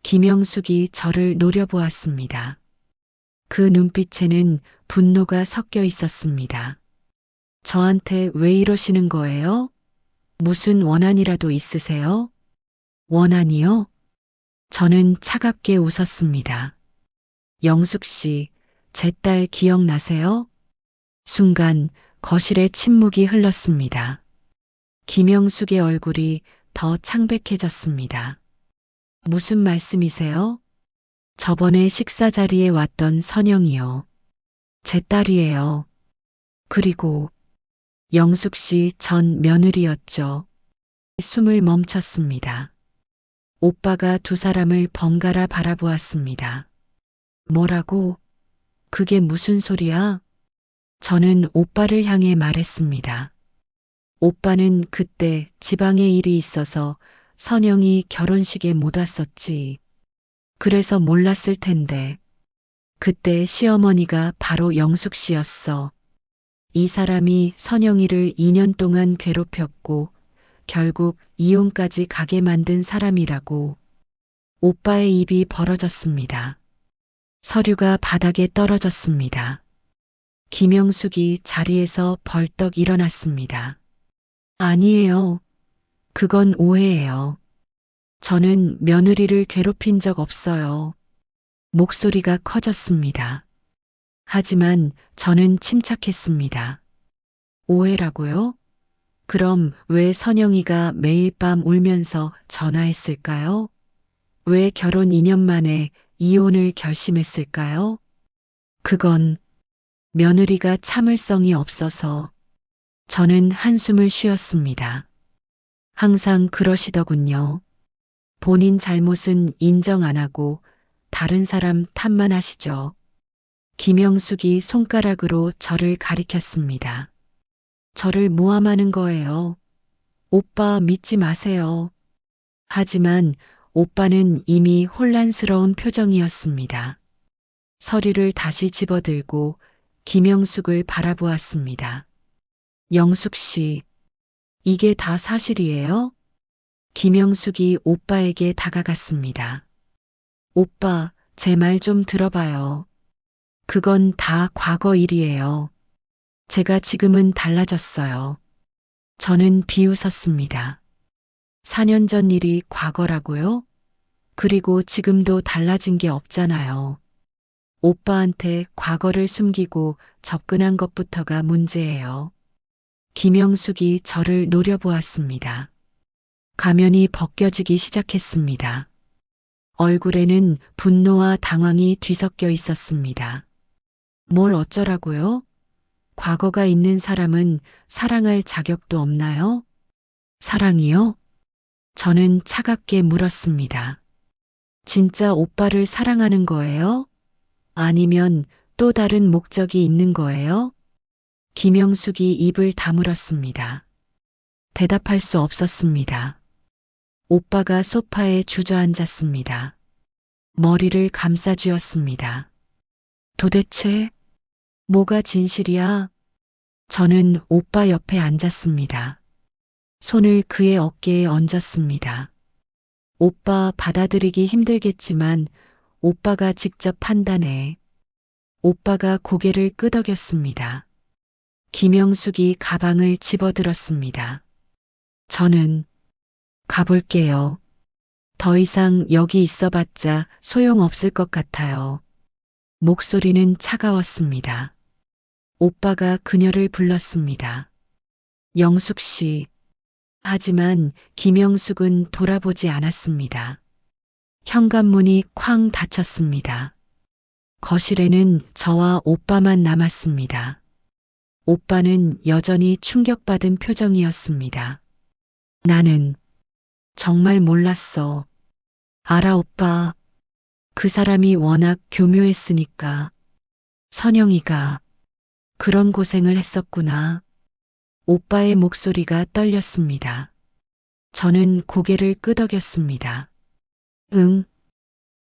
김영숙이 저를 노려보았습니다. 그 눈빛에는 분노가 섞여 있었습니다. 저한테 왜 이러시는 거예요? 무슨 원한이라도 있으세요? 원한이요? 저는 차갑게 웃었습니다. 영숙 씨, 제 딸 기억나세요? 순간 거실에 침묵이 흘렀습니다. 김영숙의 얼굴이 더 창백해졌습니다. 무슨 말씀이세요? 저번에 식사 자리에 왔던 선영이요. 제 딸이에요. 그리고 영숙 씨 전 며느리였죠. 숨을 멈췄습니다. 오빠가 두 사람을 번갈아 바라보았습니다. 뭐라고? 그게 무슨 소리야? 저는 오빠를 향해 말했습니다. 오빠는 그때 지방에 일이 있어서 선영이 결혼식에 못 왔었지. 그래서 몰랐을 텐데. 그때 시어머니가 바로 영숙 씨였어. 이 사람이 선영이를 2년 동안 괴롭혔고 결국 이혼까지 가게 만든 사람이라고. 오빠의 입이 벌어졌습니다. 서류가 바닥에 떨어졌습니다. 김영숙이 자리에서 벌떡 일어났습니다. 아니에요. 그건 오해예요. 저는 며느리를 괴롭힌 적 없어요. 목소리가 커졌습니다. 하지만 저는 침착했습니다. 오해라고요? 그럼 왜 선영이가 매일 밤 울면서 전화했을까요? 왜 결혼 2년 만에 이혼을 결심했을까요? 그건 며느리가 참을성이 없어서. 저는 한숨을 쉬었습니다. 항상 그러시더군요. 본인 잘못은 인정 안 하고 다른 사람 탓만 하시죠. 김영숙이 손가락으로 저를 가리켰습니다. 저를 모함하는 거예요. 오빠 믿지 마세요. 하지만 오빠는 이미 혼란스러운 표정이었습니다. 서류를 다시 집어들고 김영숙을 바라보았습니다. 영숙 씨, 이게 다 사실이에요? 김영숙이 오빠에게 다가갔습니다. 오빠, 제 말 좀 들어봐요. 그건 다 과거 일이에요. 제가 지금은 달라졌어요. 저는 비웃었습니다. 4년 전 일이 과거라고요? 그리고 지금도 달라진 게 없잖아요. 오빠한테 과거를 숨기고 접근한 것부터가 문제예요. 김영숙이 저를 노려보았습니다. 가면이 벗겨지기 시작했습니다. 얼굴에는 분노와 당황이 뒤섞여 있었습니다. 뭘 어쩌라고요? 과거가 있는 사람은 사랑할 자격도 없나요? 사랑이요? 저는 차갑게 물었습니다. 진짜 오빠를 사랑하는 거예요? 아니면 또 다른 목적이 있는 거예요? 김영숙이 입을 다물었습니다. 대답할 수 없었습니다. 오빠가 소파에 주저앉았습니다. 머리를 감싸쥐었습니다. 도대체 뭐가 진실이야? 저는 오빠 옆에 앉았습니다. 손을 그의 어깨에 얹었습니다. 오빠 받아들이기 힘들겠지만 오빠가 직접 판단해. 오빠가 고개를 끄덕였습니다. 김영숙이 가방을 집어들었습니다. 저는 가볼게요. 더 이상 여기 있어봤자 소용없을 것 같아요. 목소리는 차가웠습니다. 오빠가 그녀를 불렀습니다. 영숙 씨. 하지만 김영숙은 돌아보지 않았습니다. 현관문이 쾅 닫혔습니다. 거실에는 저와 오빠만 남았습니다. 오빠는 여전히 충격받은 표정이었습니다. 나는 정말 몰랐어. 알아, 오빠. 그 사람이 워낙 교묘했으니까. 선영이가 그런 고생을 했었구나. 오빠의 목소리가 떨렸습니다. 저는 고개를 끄덕였습니다. 응.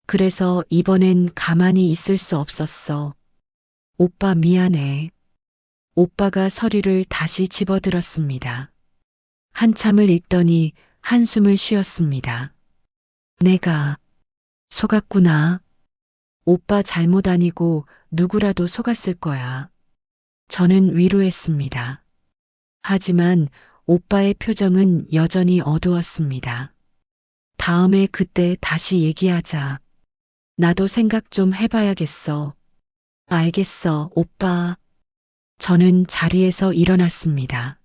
그래서 이번엔 가만히 있을 수 없었어. 오빠 미안해. 오빠가 서류를 다시 집어들었습니다. 한참을 읽더니 한숨을 쉬었습니다. 내가 속았구나. 오빠 잘못 아니고 누구라도 속았을 거야. 저는 위로했습니다. 하지만 오빠의 표정은 여전히 어두웠습니다. 다음에 그때 다시 얘기하자. 나도 생각 좀 해봐야겠어. 알겠어, 오빠. 저는 자리에서 일어났습니다.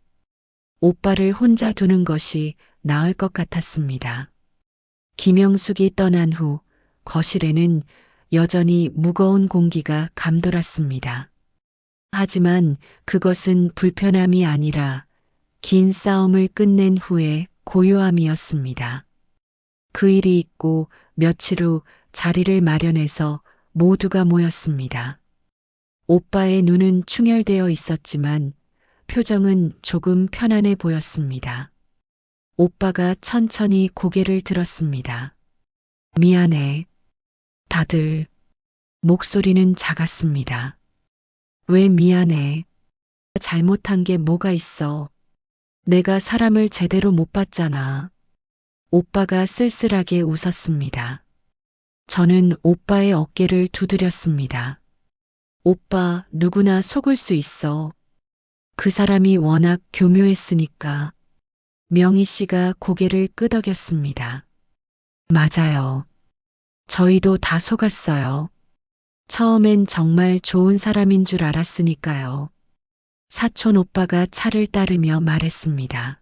오빠를 혼자 두는 것이 나을 것 같았습니다. 김영숙이 떠난 후 거실에는 여전히 무거운 공기가 감돌았습니다. 하지만 그것은 불편함이 아니라 긴 싸움을 끝낸 후의 고요함이었습니다. 그 일이 있고 며칠 후 자리를 마련해서 모두가 모였습니다. 오빠의 눈은 충혈되어 있었지만 표정은 조금 편안해 보였습니다. 오빠가 천천히 고개를 들었습니다. 미안해. 다들. 목소리는 작았습니다. 왜 미안해? 잘못한 게 뭐가 있어? 내가 사람을 제대로 못 봤잖아. 오빠가 쓸쓸하게 웃었습니다. 저는 오빠의 어깨를 두드렸습니다. 오빠, 누구나 속을 수 있어. 그 사람이 워낙 교묘했으니까. 명희 씨가 고개를 끄덕였습니다. 맞아요. 저희도 다 속았어요. 처음엔 정말 좋은 사람인 줄 알았으니까요. 사촌 오빠가 차를 따르며 말했습니다.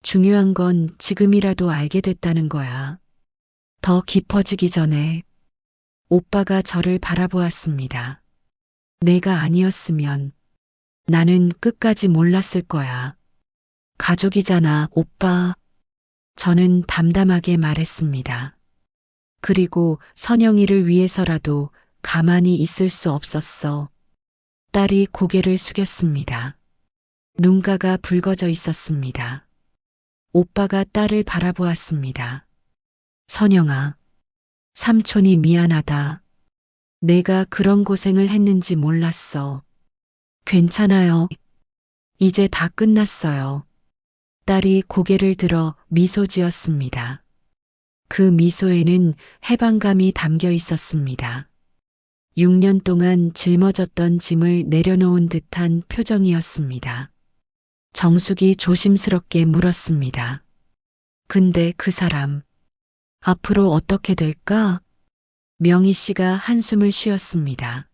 중요한 건 지금이라도 알게 됐다는 거야. 더 깊어지기 전에. 오빠가 저를 바라보았습니다. 내가 아니었으면 나는 끝까지 몰랐을 거야. 가족이잖아, 오빠. 저는 담담하게 말했습니다. 그리고 선영이를 위해서라도 가만히 있을 수 없었어. 딸이 고개를 숙였습니다. 눈가가 붉어져 있었습니다. 오빠가 딸을 바라보았습니다. 선영아, 삼촌이 미안하다. 내가 그런 고생을 했는지 몰랐어. 괜찮아요. 이제 다 끝났어요. 딸이 고개를 들어 미소 지었습니다. 그 미소에는 해방감이 담겨 있었습니다. 6년 동안 짊어졌던 짐을 내려놓은 듯한 표정이었습니다. 정숙이 조심스럽게 물었습니다. 근데 그 사람, 앞으로 어떻게 될까? 명희 씨가 한숨을 쉬었습니다.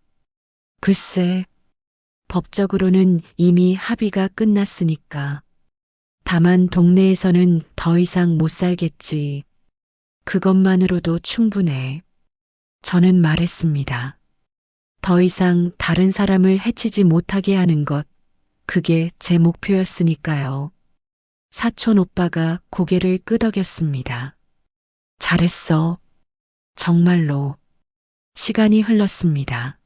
글쎄, 법적으로는 이미 합의가 끝났으니까. 다만 동네에서는 더 이상 못 살겠지. 그것만으로도 충분해. 저는 말했습니다. 더 이상 다른 사람을 해치지 못하게 하는 것, 그게 제 목표였으니까요. 사촌 오빠가 고개를 끄덕였습니다. 잘했어. 정말로. 시간이 흘렀습니다.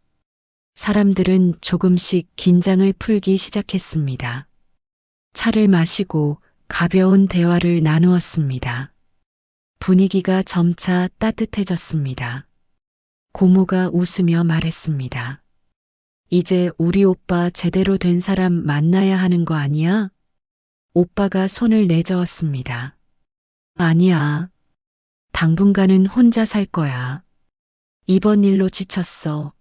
사람들은 조금씩 긴장을 풀기 시작했습니다. 차를 마시고 가벼운 대화를 나누었습니다. 분위기가 점차 따뜻해졌습니다. 고모가 웃으며 말했습니다. 이제 우리 오빠 제대로 된 사람 만나야 하는 거 아니야? 오빠가 손을 내저었습니다. 아니야. 당분간은 혼자 살 거야. 이번 일로 지쳤어.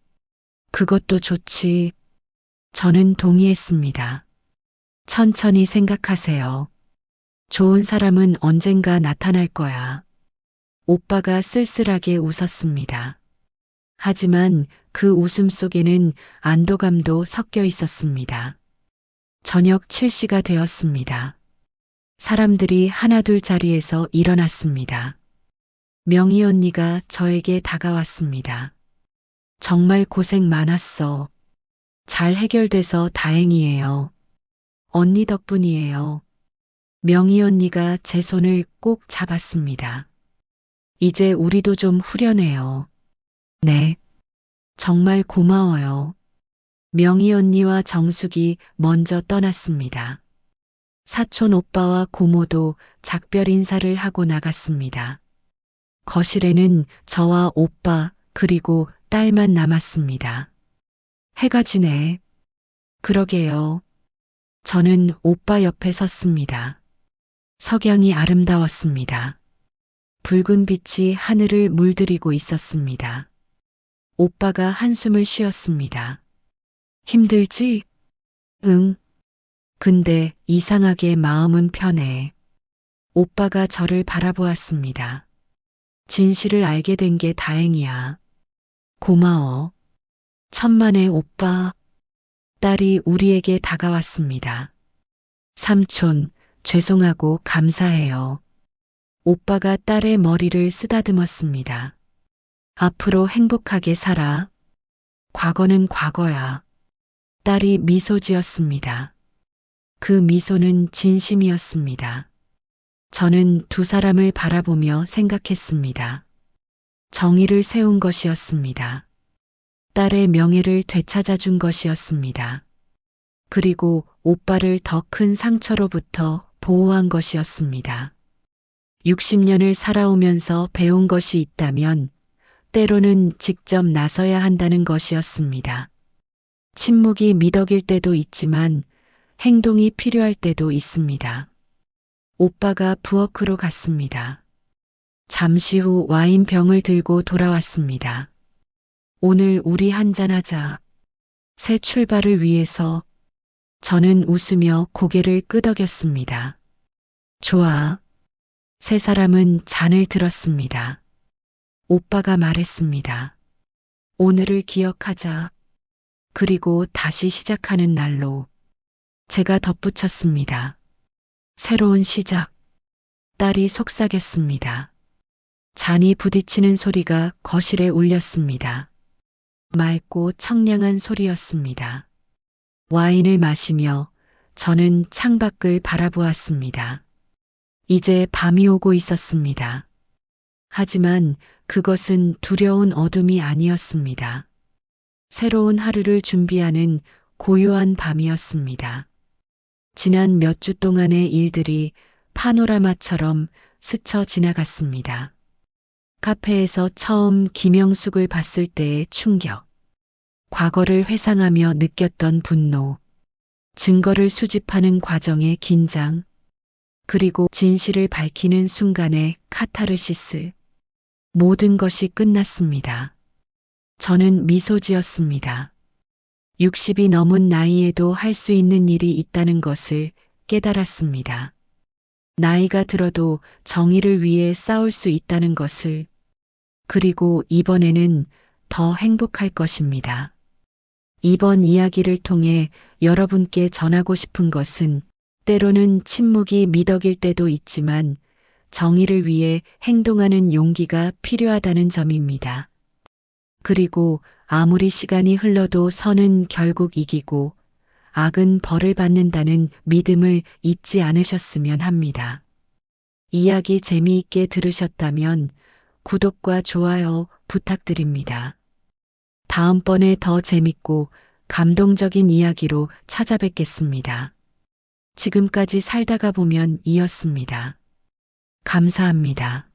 그것도 좋지. 저는 동의했습니다. 천천히 생각하세요. 좋은 사람은 언젠가 나타날 거야. 오빠가 쓸쓸하게 웃었습니다. 하지만 그 웃음 속에는 안도감도 섞여 있었습니다. 저녁 7시가 되었습니다. 사람들이 하나둘 자리에서 일어났습니다. 명희 언니가 저에게 다가왔습니다. 정말 고생 많았어. 잘 해결돼서 다행이에요. 언니 덕분이에요. 명희 언니가 제 손을 꼭 잡았습니다. 이제 우리도 좀 후련해요. 네. 정말 고마워요. 명희 언니와 정숙이 먼저 떠났습니다. 사촌 오빠와 고모도 작별 인사를 하고 나갔습니다. 거실에는 저와 오빠 그리고 딸만 남았습니다. 해가 지네. 그러게요. 저는 오빠 옆에 섰습니다. 석양이 아름다웠습니다. 붉은 빛이 하늘을 물들이고 있었습니다. 오빠가 한숨을 쉬었습니다. 힘들지? 응. 근데 이상하게 마음은 편해. 오빠가 저를 바라보았습니다. 진실을 알게 된 게 다행이야. 고마워. 천만에 오빠. 딸이 우리에게 다가왔습니다. 삼촌, 죄송하고 감사해요. 오빠가 딸의 머리를 쓰다듬었습니다. 앞으로 행복하게 살아. 과거는 과거야. 딸이 미소 지었습니다. 그 미소는 진심이었습니다. 저는 두 사람을 바라보며 생각했습니다. 정의를 세운 것이었습니다. 딸의 명예를 되찾아준 것이었습니다. 그리고 오빠를 더 큰 상처로부터 보호한 것이었습니다. 60년을 살아오면서 배운 것이 있다면 때로는 직접 나서야 한다는 것이었습니다. 침묵이 미덕일 때도 있지만 행동이 필요할 때도 있습니다. 오빠가 부엌으로 갔습니다. 잠시 후 와인병을 들고 돌아왔습니다. 오늘 우리 한잔하자. 새 출발을 위해서. 저는 웃으며 고개를 끄덕였습니다. 좋아. 세 사람은 잔을 들었습니다. 오빠가 말했습니다. 오늘을 기억하자. 그리고 다시 시작하는 날로. 제가 덧붙였습니다. 새로운 시작. 딸이 속삭였습니다. 잔이 부딪히는 소리가 거실에 울렸습니다. 맑고 청량한 소리였습니다. 와인을 마시며 저는 창밖을 바라보았습니다. 이제 밤이 오고 있었습니다. 하지만 그것은 두려운 어둠이 아니었습니다. 새로운 하루를 준비하는 고요한 밤이었습니다. 지난 몇 주 동안의 일들이 파노라마처럼 스쳐 지나갔습니다. 카페에서 처음 김영숙을 봤을 때의 충격, 과거를 회상하며 느꼈던 분노, 증거를 수집하는 과정의 긴장, 그리고 진실을 밝히는 순간의 카타르시스. 모든 것이 끝났습니다. 저는 미소 지었습니다. 60이 넘은 나이에도 할 수 있는 일이 있다는 것을 깨달았습니다. 나이가 들어도 정의를 위해 싸울 수 있다는 것을. 그리고 이번에는 더 행복할 것입니다. 이번 이야기를 통해 여러분께 전하고 싶은 것은 때로는 침묵이 미덕일 때도 있지만 정의를 위해 행동하는 용기가 필요하다는 점입니다. 그리고 아무리 시간이 흘러도 선은 결국 이기고 악은 벌을 받는다는 믿음을 잊지 않으셨으면 합니다. 이야기 재미있게 들으셨다면 구독과 좋아요 부탁드립니다. 다음번에 더 재밌고 감동적인 이야기로 찾아뵙겠습니다. 지금까지 살다가 보면 이었습니다. 감사합니다.